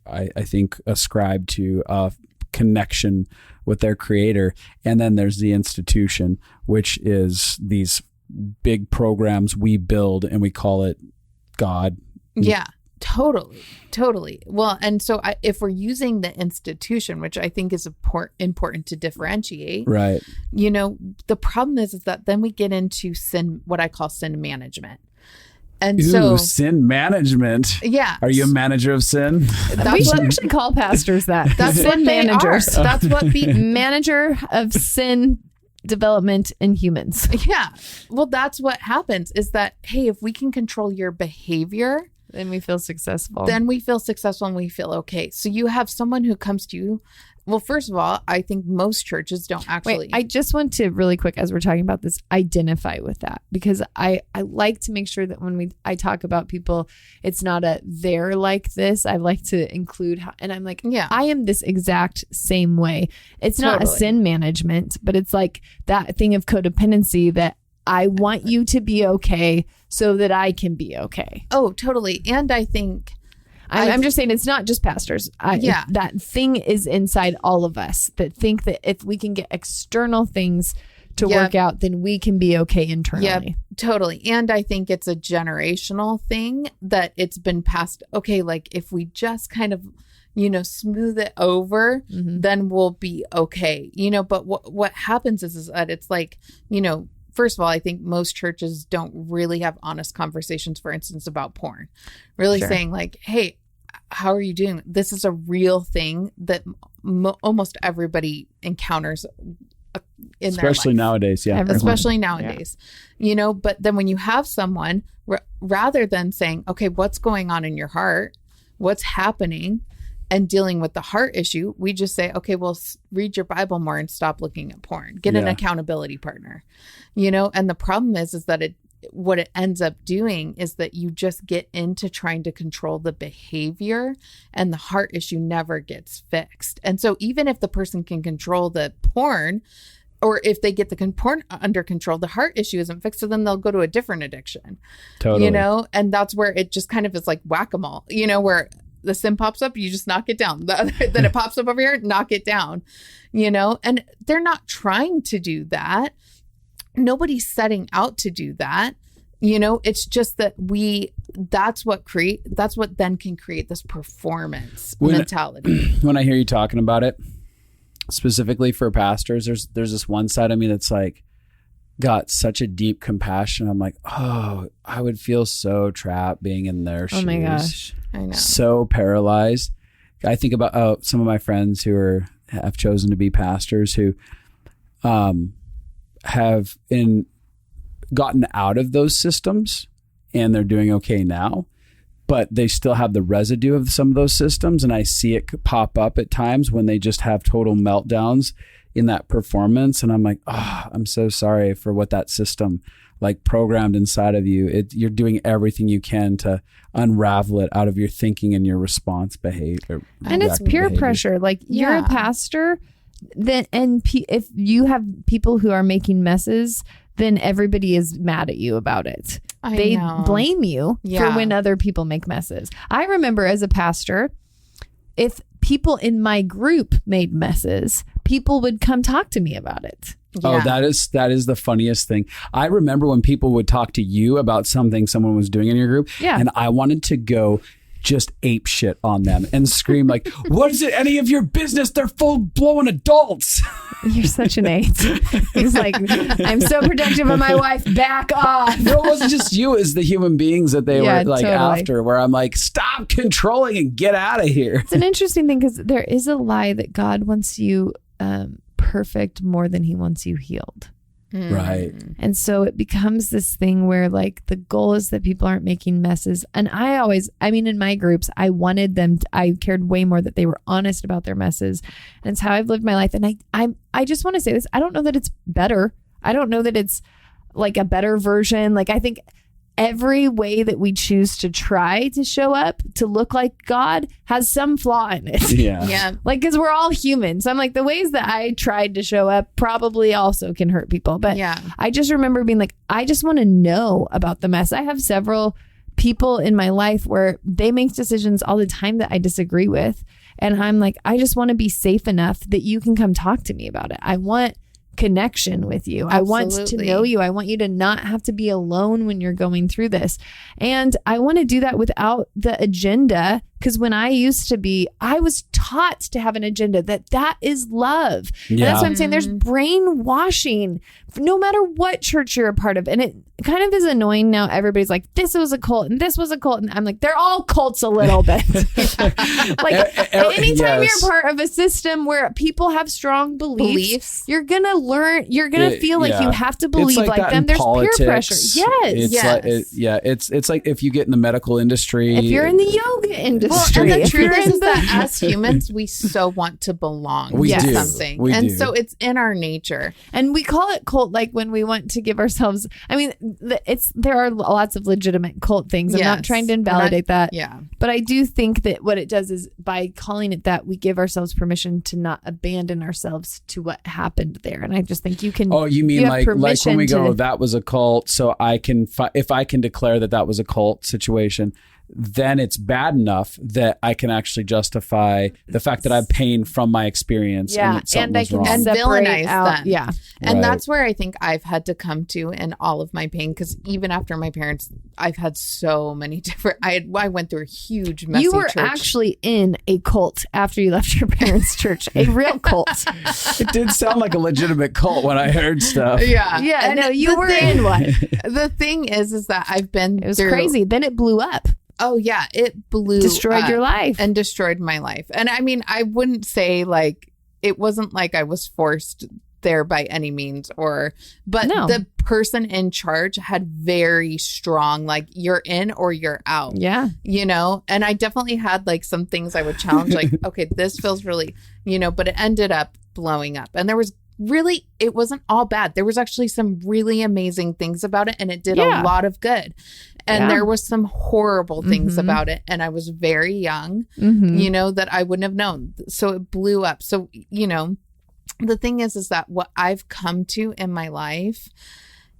I think ascribe to connection with their creator. And then there's the institution, which is these big programs we build and we call it God. Yeah, totally. Well, and so if we're using the institution, which I think is important to differentiate, right? The problem is that then we get into sin, what I call sin management. And sin management. Yeah. Are you a manager of sin? We should actually call pastors that. That's sin what managers. They are. That's what manager of sin development in humans. Yeah. Well, that's what happens is that, hey, if we can control your behavior, then we feel successful. Then we feel successful and we feel okay. So you have someone who comes to you. Well, first of all, I think most churches don't actually. Wait, I just want to really quick, as we're talking about this, identify with that, because I like to make sure that when I talk about people, it's not they're like this. I like to include and I'm like, yeah, I am this exact same way. It's not a sin management, but it's like that thing of codependency that I want you to be okay so that I can be okay. Oh, totally. And I think I'm just saying it's not just pastors. That thing is inside all of us that think that if we can get external things to work out, then we can be okay internally. Yeah, totally. And I think it's a generational thing that it's been passed. Okay, like if we just kind of, smooth it over, then we'll be okay. But what happens is that it's like, first of all, I think most churches don't really have honest conversations, for instance, about porn. Really saying like, hey, how are you doing? This is a real thing that almost everybody encounters in especially their life. Nowadays. Yeah. Especially nowadays, but then when you have someone, rather than saying, okay, what's going on in your heart? What's happening? And dealing with the heart issue, we just say, okay, well, read your Bible more and stop looking at porn. Get an accountability partner, and the problem is that what it ends up doing is that you just get into trying to control the behavior and the heart issue never gets fixed. And so even if the person can control the porn, or if they get the porn under control, the heart issue isn't fixed. So then they'll go to a different addiction, totally. And that's where it just kind of is like whack-a-mole, where the sin pops up, you just knock it down. Then it pops up over here, knock it down, and they're not trying to do that. Nobody's setting out to do that. It's just that that's what then can create this performance mentality. When I hear you talking about it, specifically for pastors, there's this one side of me that's like, got such a deep compassion. I'm like, oh, I would feel so trapped being in their shoes. Oh my gosh. I know. So paralyzed. I think about some of my friends who have chosen to be pastors who have gotten out of those systems and they're doing okay now, but they still have the residue of some of those systems. And I see it pop up at times when they just have total meltdowns in that performance. And I'm like, oh, I'm so sorry for what that system like programmed inside of you. You're doing everything you can to unravel it out of your thinking and your response behavior. And it's peer pressure. Like you're a pastor, then if you have people who are making messes, then everybody is mad at you about it. They blame you for when other people make messes. I remember as a pastor, if people in my group made messes, people would come talk to me about it. Yeah. Oh, that is the funniest thing. I remember when people would talk to you about something someone was doing in your group, and I wanted to go just ape shit on them and scream like, what is it any of your business? They're full-blown adults. You're such an eight. He's like, I'm so protective of my wife. Back off. No, it wasn't just you. It's the human beings that they were like totally. After, where I'm like, stop controlling and get out of here. It's an interesting thing because there is a lie that God wants you perfect more than he wants you healed. Right. And so it becomes this thing where like the goal is that people aren't making messes. And in my groups, I wanted them, I cared way more that they were honest about their messes. And it's how I've lived my life. And I just want to say this. I don't know that it's better. I don't know that it's like a better version. Like I think every way that we choose to try to show up to look like God has some flaw in it. Yeah. Like, because we're all human. So I'm like, the ways that I tried to show up probably also can hurt people. But I just remember being like, I just want to know about the mess. I have several people in my life where they make decisions all the time that I disagree with. And I'm like, I just want to be safe enough that you can come talk to me about it. I want connection with you. Absolutely. I want to know you. I want you to not have to be alone when you're going through this. And I want to do that without the agenda. Because when I used to be, I was taught to have an agenda that is love. And that's what I'm saying. There's brainwashing no matter what church you're a part of. And it kind of is annoying now. Everybody's like, this was a cult and this was a cult. And I'm like, they're all cults a little bit. Like anytime you're part of a system where people have strong beliefs. You're going to learn, you're going to feel like you have to believe like them. There's politics. Peer pressure. It's like if you get in the medical industry. If you're in the yoga industry. Well, and the truth is that as humans, we so want to belong to something. So it's in our nature. And we call it cult like when we want to give ourselves, I mean, there are lots of legitimate cult things. I'm not trying to invalidate that. Yeah. But I do think that what it does is by calling it that, we give ourselves permission to not abandon ourselves to what happened there. And I just think you can. Oh, you mean like when we go, that was a cult. So I can, if I can declare that was a cult situation, then it's bad enough that I can actually justify the fact that I'm paying from my experience. Yeah, and I can villainize them. Yeah. And that's where I think I've had to come to in all of my pain, because even after my parents, I've had so many different, I went through a huge messy You were church. actually in a cult after you left your parents' church, a real cult. It did sound like a legitimate cult when I heard stuff. Yeah. Yeah, And no, you were in one. The thing is that I've been It was crazy. Then it blew up. Oh yeah, it blew Destroyed your life. and destroyed my life. And I mean, I wouldn't say like it wasn't like I was forced there by any means, but the person in charge had very strong like you're in or you're out. Yeah, and I definitely had like some things I would challenge, like okay, this feels really, but it ended up blowing up, and there was. Really, it wasn't all bad. There was actually some really amazing things about it, and it did a lot of good. And there was some horrible things about it, and I was very young, that I wouldn't have known. So it blew up. So, the thing is that what I've come to in my life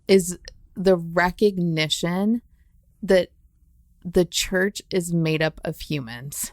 is the recognition that the church is made up of humans.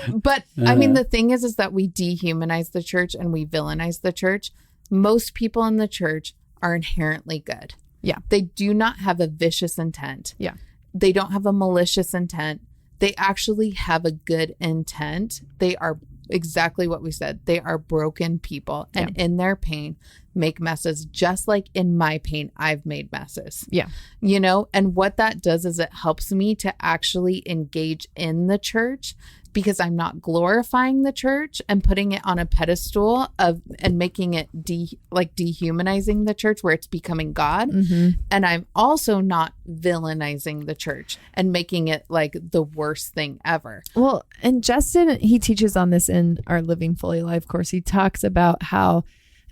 But I mean, the thing is that we dehumanize the church and we villainize the church. Most people in the church are inherently good. Yeah. They do not have a vicious intent. Yeah. They don't have a malicious intent. They actually have a good intent. They are exactly what we said. They are broken people, and in their pain make messes, just like in my pain, I've made messes. Yeah. And what that does is it helps me to actually engage in the church, because I'm not glorifying the church and putting it on a pedestal and making it dehumanizing the church where it's becoming God. And I'm also not villainizing the church and making it like the worst thing ever. Well, and Justin, he teaches on this in our Living Fully Life course. He talks about how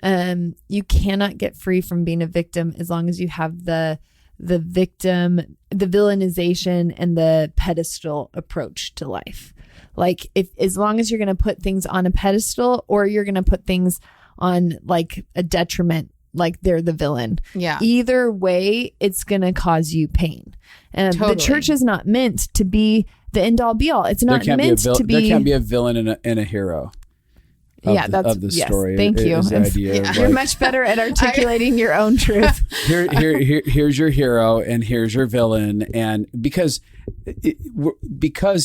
you cannot get free from being a victim as long as you have the victim, the villainization, and the pedestal approach to life. Like as long as you're going to put things on a pedestal, or you're going to put things on like a detriment, like they're the villain. Yeah. Either way, it's going to cause you pain. And the church is not meant to be the end all be all. It's not meant to be. There can't be a villain and a hero. Of the story. Thank you. You're much better at articulating your own truth. Here's your hero and here's your villain. And because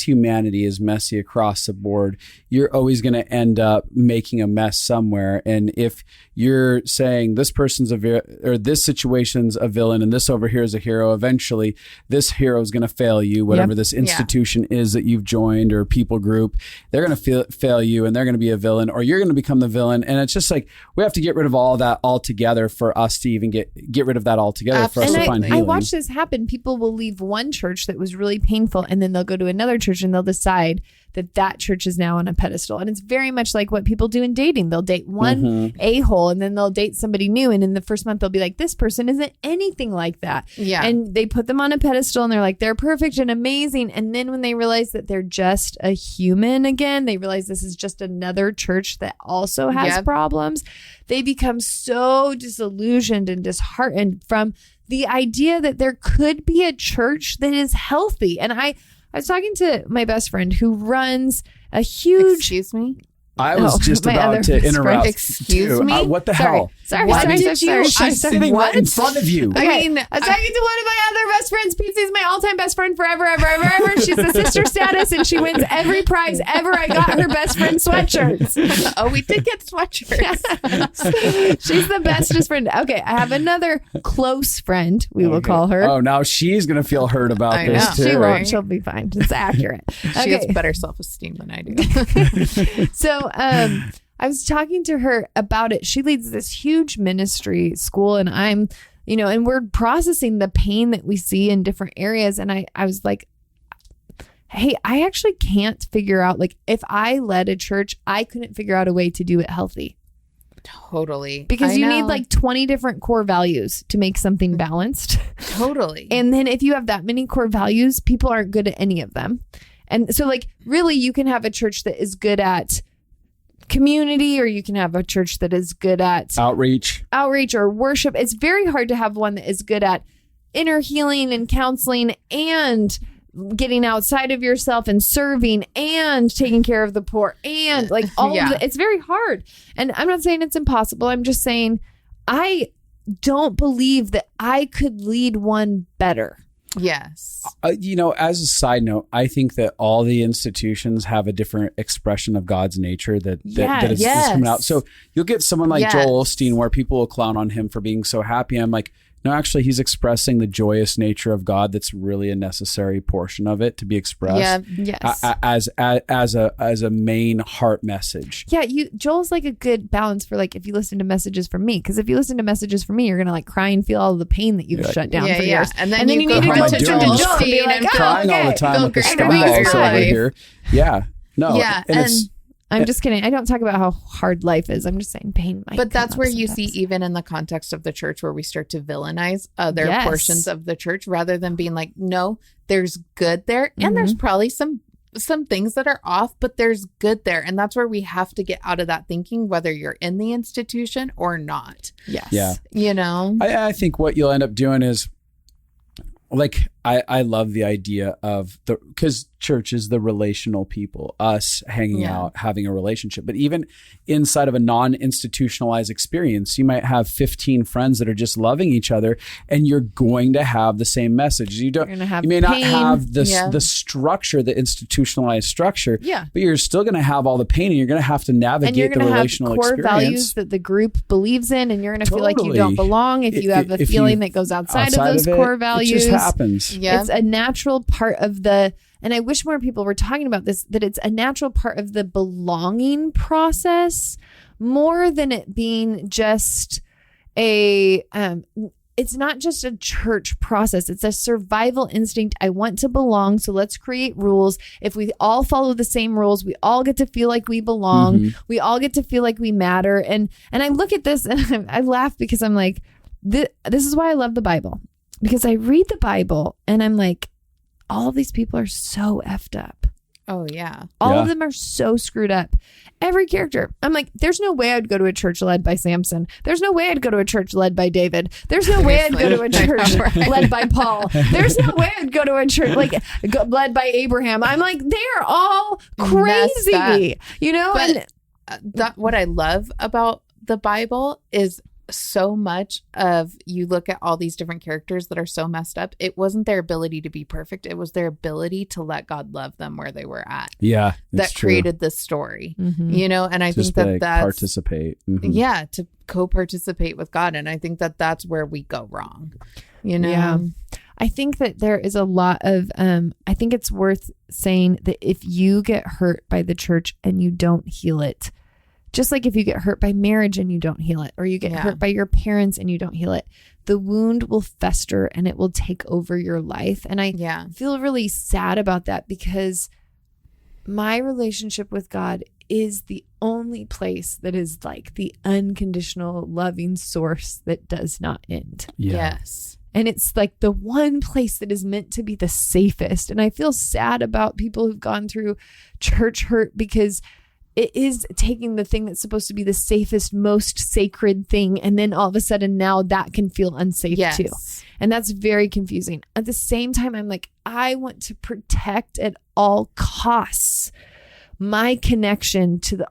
humanity is messy across the board, you're always going to end up making a mess somewhere. And if you're saying this person's or this situation's a villain and this over here is a hero, eventually this hero is going to fail you, whatever this institution is that you've joined or people group, they're going to fail you, and they're going to be a villain, or you're going to become the villain. And it's just like, we have to get rid of all that altogether for us to even get rid of that altogether for us to find healing. I watched this happen. People will leave one church that was really painful. And then they'll go to another church and they'll decide that church is now on a pedestal. And it's very much like what people do in dating. They'll date one a-hole and then they'll date somebody new. And in the first month, they'll be like, this person isn't anything like that. Yeah. And they put them on a pedestal and they're like, they're perfect and amazing. And then when they realize that they're just a human again, they realize this is just another church that also has problems. They become so disillusioned and disheartened from the idea that there could be a church that is healthy. And I was talking to my best friend who runs a huge... Excuse me? I was just about to interrupt. Excuse me? What the hell? Sorry. I sitting right in front of you. Okay. I was talking to one of my other best friends. Pietze is my all-time best friend forever, ever, ever, ever. She's the sister status and she wins every prize ever. I got her best friend sweatshirts. Oh, we did get sweatshirts. She's the bestest friend. Okay, I have another close friend, we will call her. Oh, now she's going to feel hurt about this too. She won't. She'll be fine. It's accurate. She has better self-esteem than I do. So I was talking to her about it. She leads this huge ministry school and I'm, and we're processing the pain that we see in different areas. And I was like, hey, I actually can't figure out, like, if I led a church, I couldn't figure out a way to do it healthy. Totally. Because you need like 20 different core values to make something balanced. Totally. And then if you have that many core values, people aren't good at any of them. And so like, really, you can have a church that is good at community, or you can have a church that is good at outreach or worship. It's very hard to have one that is good at inner healing and counseling and getting outside of yourself and serving and taking care of the poor and like all of it. It's very hard. And I'm not saying it's impossible. I'm just saying I don't believe that I could lead one better. Yes. As a side note, I think that all the institutions have a different expression of God's nature that is coming out. So you'll get someone like Joel Osteen where people will clown on him for being so happy. I'm like, no, actually, he's expressing the joyous nature of God. That's really a necessary portion of it to be expressed. As a main heart message. Yeah, Joel's like a good balance for like if you listen to messages from me, because if you listen to messages from me, you're gonna like cry and feel all the pain that you've shut down for years, and then you need to go to Joel and be like, crying all the time with the stumbles over here. Yeah, no, yeah, and I'm just kidding. I don't talk about how hard life is. I'm just saying pain might. But that's where you see, even in the context of the church, where we start to villainize other portions of the church rather than being like, no, there's good there. And there's probably some things that are off, but there's good there. And that's where we have to get out of that thinking, whether you're in the institution or not. Yes. Yeah. I think what you'll end up doing is, like, I love the idea of because church is the relational people, us hanging out, having a relationship. But even inside of a non-institutionalized experience, you might have 15 friends that are just loving each other, and you're going to have the same message. You may not have the structure, the institutionalized structure, but you're still going to have all the pain, and you're going to have to navigate the relational experience. Core values that the group believes in, and you're going to feel like you don't belong if you have a feeling that goes outside of those core values. It just happens. Yeah. It's a natural part of and I wish more people were talking about this, that it's a natural part of the belonging process more than it being just it's not just a church process. It's a survival instinct. I want to belong, so let's create rules. If we all follow the same rules, we all get to feel like we belong. We all get to feel like we matter. And I look at this and I laugh because I'm like, this is why I love the Bible. Because I read the Bible and I'm like, all of these people are so effed up. Oh, yeah. All of them are so screwed up. Every character. I'm like, there's no way I'd go to a church led by Samson. There's no way I'd go to a church led by David. There's no way I'd go to a church led by Paul. There's no way I'd go to a church led by Abraham. I'm like, they're all crazy. But what I love about the Bible is so much of, you look at all these different characters that are so messed up. It wasn't their ability to be perfect. It was their ability to let God love them where they were at. Yeah. That created this story, and I think that's participate. Yeah. To co-participate with God. And I think that's where we go wrong, Yeah. I think that there is a lot of, I think it's worth saying that if you get hurt by the church and you don't heal it, Just like if you get hurt by marriage and you don't heal it, or you get hurt by your parents and you don't heal it, the wound will fester and it will take over your life. And I feel really sad about that, because my relationship with God is the only place that is like the unconditional loving source that does not end. Yes. And it's like the one place that is meant to be the safest. And I feel sad about people who've gone through church hurt, because it is taking the thing that's supposed to be the safest, most sacred thing. And then all of a sudden now that can feel unsafe too. And that's very confusing. At the same time, I'm like, I want to protect at all costs my connection to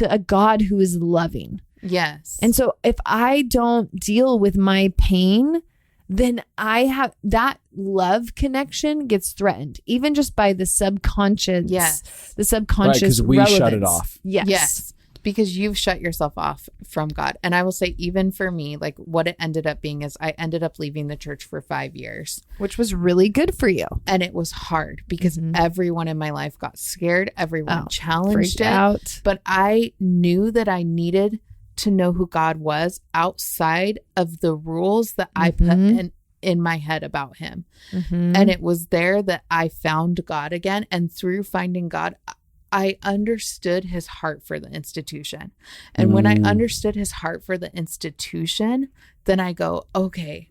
a God who is loving. Yes. And so if I don't deal with my pain, then I have that love connection gets threatened, even just by the subconscious. Yes. The subconscious. Because we relevance. shut it off. Yes. Because you've shut yourself off from God. And I will say, even for me, like what it ended up being is I ended up leaving the church for 5 years. Which was really good for you. And it was hard because everyone in my life got scared. Everyone challenged it. Out. But I knew that I needed to know who God was outside of the rules that I put in my head about him. And it was there that I found God again. And through finding God, I understood his heart for the institution. And when I understood his heart for the institution, then I go, okay,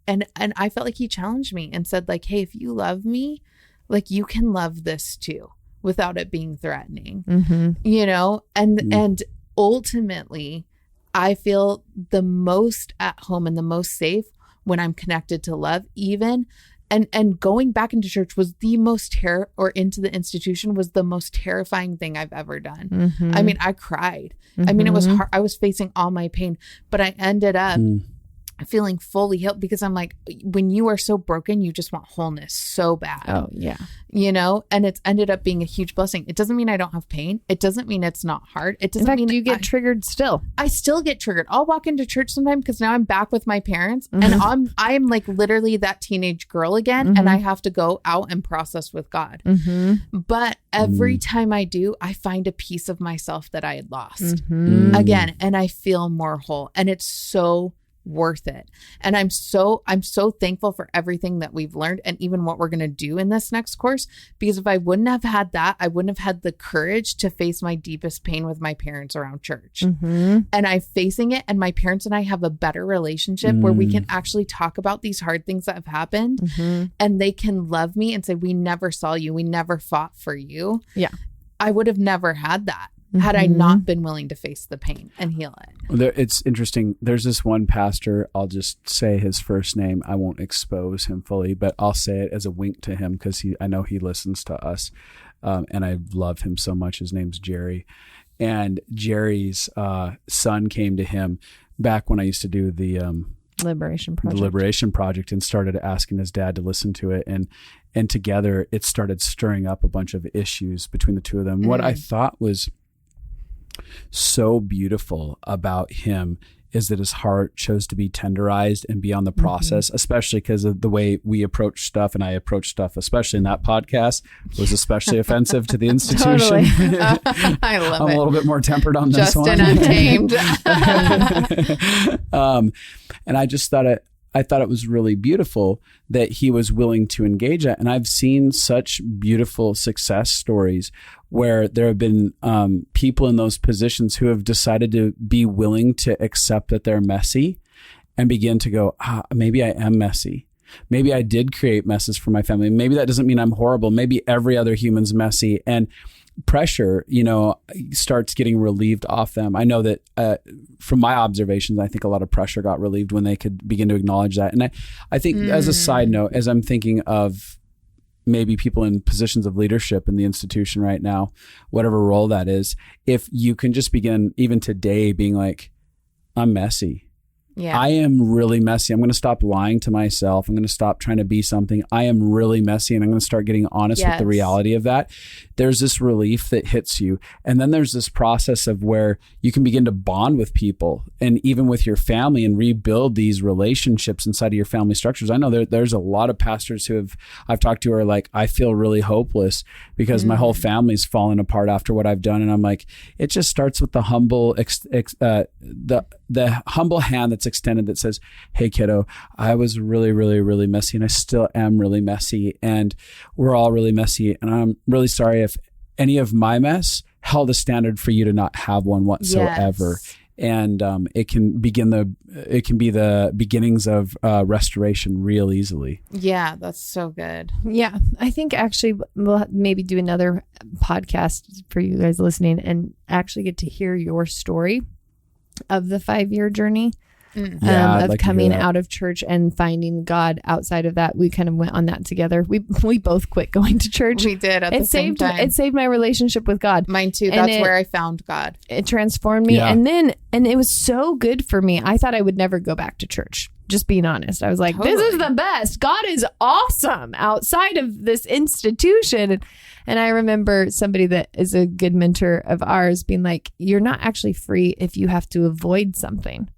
and I felt like he challenged me and said like, hey, if you love me, like you can love this too without it being threatening, you know? And ultimately I feel the most at home and the most safe when I'm connected to love, even. And going back into church was the most or into the institution was the most terrifying thing I've ever done. I mean, I cried. I mean, it was hard. I was facing all my pain, but I ended up feeling fully healed, because I'm like, when you are so broken, you just want wholeness so bad. Oh, yeah. You know, and it's ended up being a huge blessing. It doesn't mean I don't have pain. It doesn't mean it's not hard. It doesn't mean you get triggered still. I still get triggered. I'll walk into church sometime because now I'm back with my parents and I'm like literally that teenage girl again, and I have to go out and process with God. But every time I do, I find a piece of myself that I had lost again, and I feel more whole, and it's so worth it. And I'm so thankful for everything that we've learned, and even what we're going to do in this next course, because if I wouldn't have had that, I wouldn't have had the courage to face my deepest pain with my parents around church. And I'm facing it, and my parents and I have a better relationship where we can actually talk about these hard things that have happened, and they can love me and say, we never saw you, we never fought for you. Yeah. I would have never had that had I not been willing to face the pain and heal it. It's interesting. There's this one pastor, I'll just say his first name. I won't expose him fully, but I'll say it as a wink to him because I know he listens to us. And I love him so much. His name's Jerry. And Jerry's son came to him back when I used to do the Liberation Project. The Liberation Project, and started asking his dad to listen to it. And together it started stirring up a bunch of issues between the two of them. What I thought was so beautiful about him is that his heart chose to be tenderized and be on the process, especially because of the way we approach stuff, and I approach stuff, especially in that podcast, was especially offensive to the institution. I love it. I'm a little bit more tempered on this one. Justin Untamed. And I just thought I thought it was really beautiful that he was willing to engage that. And I've seen such beautiful success stories where there have been people in those positions who have decided to be willing to accept that they're messy and begin to go, maybe I am messy. Maybe I did create messes for my family. Maybe that doesn't mean I'm horrible. Maybe every other human's messy. And pressure, starts getting relieved off them. I know that from my observations, I think a lot of pressure got relieved when they could begin to acknowledge that. And I think as a side note, as I'm thinking of maybe people in positions of leadership in the institution right now, whatever role that is, if you can just begin even today being like, I'm messy. I am really messy. I'm going to stop lying to myself. I'm going to stop trying to be something. I am really messy, and I'm going to start getting honest with the reality of that. There's this relief that hits you. And then there's this process of where you can begin to bond with people and even with your family and rebuild these relationships inside of your family structures. I know there's a lot of pastors I've talked to who are like, I feel really hopeless because my whole family's fallen apart after what I've done. And I'm like, it just starts with the humble, the humble hand that's extended that says, hey kiddo, I was really, really, really messy, and I still am really messy, and we're all really messy, and I'm really sorry if any of my mess held a standard for you to not have one whatsoever. Yes. And it can be the beginnings of restoration real easily. Yeah, that's so good. Yeah, I think actually we'll maybe do another podcast for you guys listening and actually get to hear your story of the 5-year journey of coming out of church and finding God outside of that. We kind of went on that together. We both quit going to church. We did at the same time. It saved my relationship with God. Mine too. That's where I found God. It transformed me. Yeah. And it was so good for me. I thought I would never go back to church. Just being honest. I was like, This is the best. God is awesome outside of this institution. And I remember somebody that is a good mentor of ours being like, you're not actually free if you have to avoid something.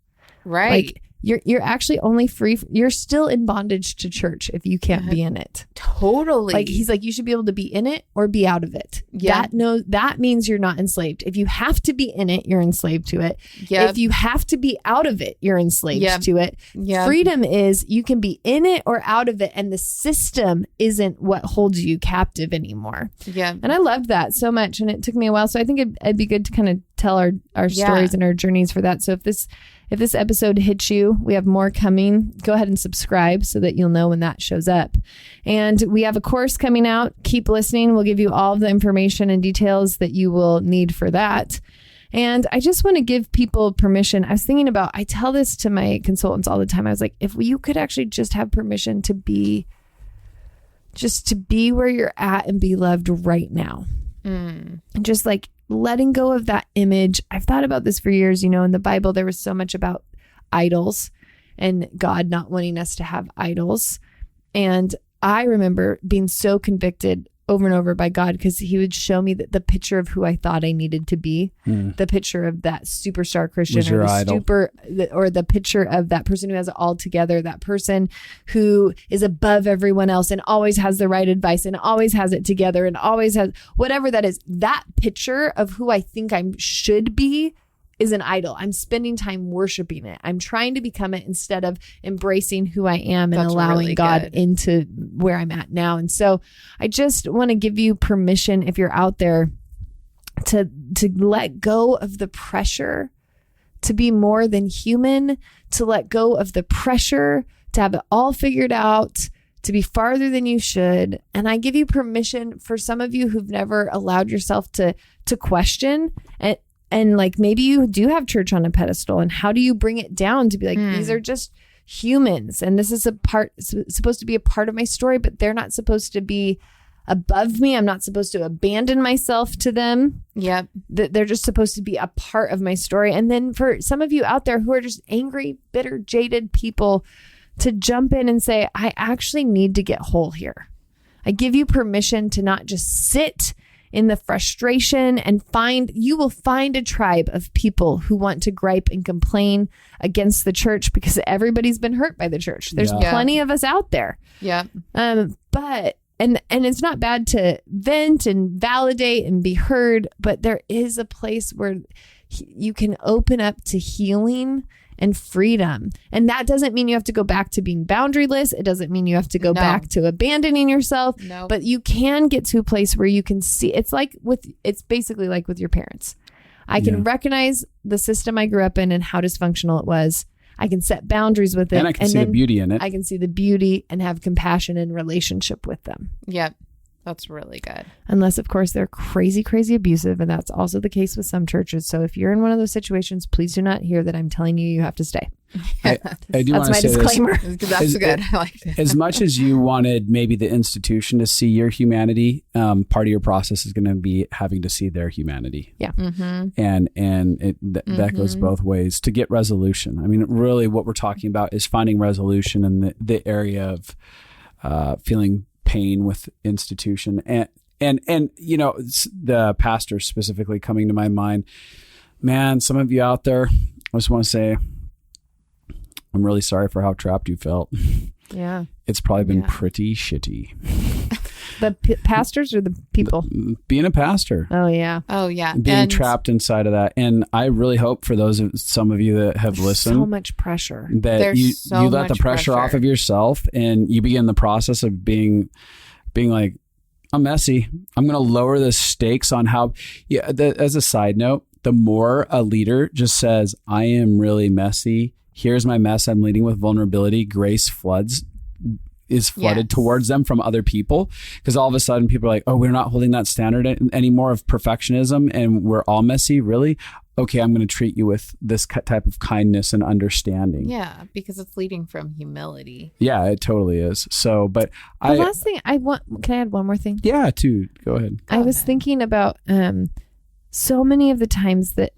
Right. Like you're actually only free. You're still in bondage to church if you can't be in it. Totally. Like he's like, you should be able to be in it or be out of it. Yeah. That means you're not enslaved. If you have to be in it, you're enslaved to it. Yep. If you have to be out of it, you're enslaved to it. Yep. Freedom is you can be in it or out of it, and the system isn't what holds you captive anymore. Yeah. And I loved that so much, and it took me a while. So I think it'd be good to kind of tell our stories and our journeys for that. So if this episode hits you, we have more coming. Go ahead and subscribe so that you'll know when that shows up. And we have a course coming out. Keep listening. We'll give you all of the information and details that you will need for that. And I just want to give people permission. I was thinking about, I tell this to my consultants all the time. I was like, if you could actually just have permission to be where you're at and be loved right now. And just like letting go of that image. I've thought about this for years. In the Bible, there was so much about idols and God not wanting us to have idols. And I remember being so convicted over and over by God because he would show me the picture of who I thought I needed to be, the picture of that superstar Christian or the picture of that person who has it all together, that person who is above everyone else and always has the right advice and always has it together and always has whatever that is. That picture of who I think I should be is an idol. I'm spending time worshiping it. I'm trying to become it instead of embracing who I am and allowing really God into where I'm at now. And so I just want to give you permission, if you're out there, to let go of the pressure to be more than human, to let go of the pressure to have it all figured out, to be farther than you should. And I give you permission for some of you who've never allowed yourself to question and like maybe you do have church on a pedestal, and how do you bring it down to be like, these are just humans, and this is supposed to be a part of my story, but they're not supposed to be above me. I'm not supposed to abandon myself to them. Yep. They're just supposed to be a part of my story. And then for some of you out there who are just angry, bitter, jaded people, to jump in and say, I actually need to get whole here. I give you permission to not just sit in the frustration and you will find a tribe of people who want to gripe and complain against the church because everybody's been hurt by the church. There's plenty of us out there. Yeah. But it's not bad to vent and validate and be heard, but there is a place where you can open up to healing and freedom. And that doesn't mean you have to go back to being boundaryless. It doesn't mean you have to go back to abandoning yourself. No. But you can get to a place where you can see, it's basically like with your parents. I can recognize the system I grew up in and how dysfunctional it was. I can set boundaries with it. And I can see the beauty in it. I can see the beauty and have compassion and relationship with them. Yep. That's really good. Unless, of course, they're crazy, crazy abusive. And that's also the case with some churches. So if you're in one of those situations, please do not hear that I'm telling you have to stay. I do want to say disclaimer. That's good. I like it. As much as you wanted maybe the institution to see your humanity, part of your process is going to be having to see their humanity. Yeah. And that goes both ways to get resolution. I mean, really what we're talking about is finding resolution in the area of feeling pain with institution. And you know, the pastor specifically coming to my mind, man, some of you out there, I just want to say, I'm really sorry for how trapped you felt. Yeah. It's probably been pretty shitty. The pastors or the people? Being a pastor. Oh, yeah. Oh, yeah. Being trapped inside of that. And I really hope for some of you that have listened. So much pressure. That you let the pressure off of yourself and you begin the process of being like, I'm messy. I'm going to lower the stakes on how, as a side note, the more a leader just says, I am really messy. Here's my mess. I'm leading with vulnerability. Grace is flooded towards them from other people. Because all of a sudden people are like, oh, we're not holding that standard anymore of perfectionism and we're all messy. Really? Okay, I'm going to treat you with this type of kindness and understanding. Yeah, because it's leading from humility. Yeah, it totally is. So, but the last thing I want, can I add one more thing? Yeah, go ahead. I was thinking about so many of the times that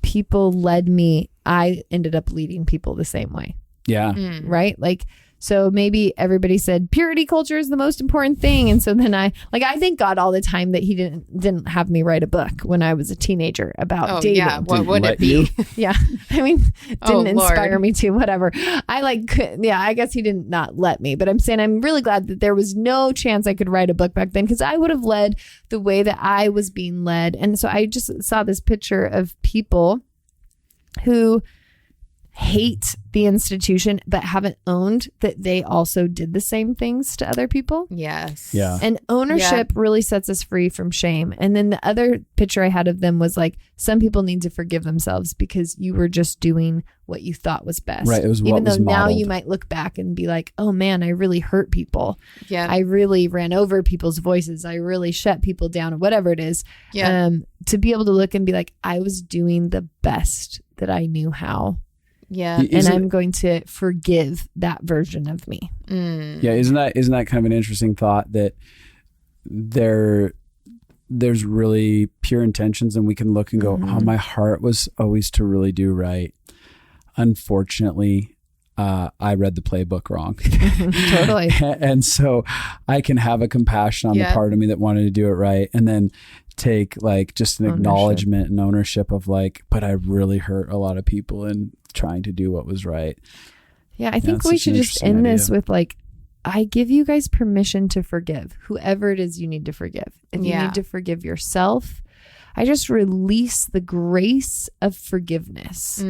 people led me, I ended up leading people the same way. Yeah. Right? Like, so maybe everybody said purity culture is the most important thing. And so then I thank God all the time that he didn't have me write a book when I was a teenager about dating. Yeah. What would it be? Yeah. I mean, didn't inspire me to, whatever. I guess he did not let me, but I'm saying I'm really glad that there was no chance I could write a book back then because I would have led the way that I was being led. And so I just saw this picture of people who hate the institution but haven't owned that they also did the same things to other people. Yes. Yeah. And ownership really sets us free from shame. And then the other picture I had of them was like, some people need to forgive themselves because you were just doing what you thought was best. Right. It was what Even though was now modeled. you might look back and be like, oh man, I really hurt people. Yeah. I really ran over people's voices. I really shut people down or whatever it is. Yeah. To be able to look and be like, I was doing the best that I knew how. Yeah. And I'm going to forgive that version of me. Yeah. Isn't that kind of an interesting thought that there's really pure intentions and we can look and go, oh, my heart was always to really do right. Unfortunately, I read the playbook wrong. Totally. And so I can have a compassion on the part of me that wanted to do it right. And then take like just an acknowledgement and ownership of like, but I really hurt a lot of people in trying to do what was right. Yeah. I think we should just end this with like, I give you guys permission to forgive whoever it is you need to forgive. If you need to forgive yourself, I just release the grace of forgiveness.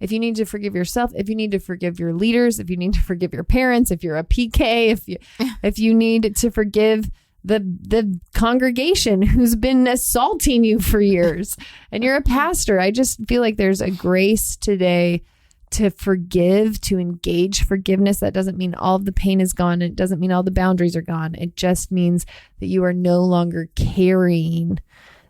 If you need to forgive yourself, if you need to forgive your leaders, if you need to forgive your parents, if you're a PK, if you need to forgive the congregation who's been assaulting you for years and you're a pastor, I just feel like there's a grace today to forgive, to engage forgiveness. That doesn't mean all of the pain is gone. It doesn't mean all the boundaries are gone. It just means that you are no longer carrying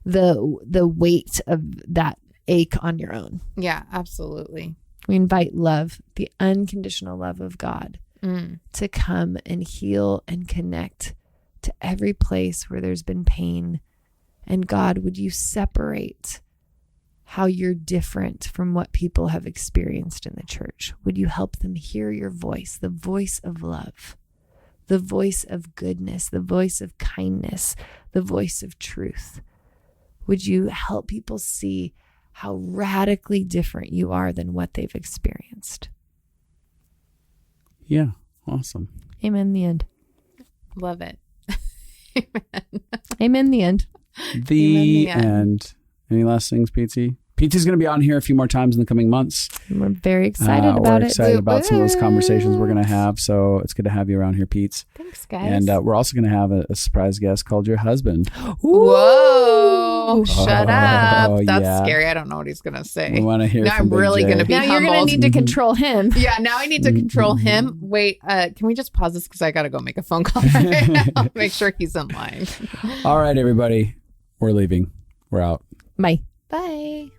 the weight of that ache on your own. Yeah, absolutely. We invite love, the unconditional love of God, to come and heal and connect to every place where there's been pain. And God, would you separate how you're different from what people have experienced in the church? Would you help them hear your voice, the voice of love, the voice of goodness, the voice of kindness, the voice of truth? Would you help people see how radically different you are than what they've experienced? Yeah. Awesome. Amen. The end. Love it. Amen. The end. The end. Any last things, Pietze? Pietze's going to be on here a few more times in the coming months. We're very excited about we're it. excited about some of those conversations we're going to have. So it's good to have you around here, Pietze. Thanks, guys. And we're also going to have a surprise guest called your husband. Whoa. Oh, shut up. That's yeah. scary. I don't know what he's going to say. We want to hear Now from I'm Big really J. going to be Now you're going humbled. to need to control him. Yeah, now I need to control him. Wait, can we just pause this because I got to go make a phone call right now. Make sure he's in line. All right, everybody. We're leaving. We're out. Bye. Bye.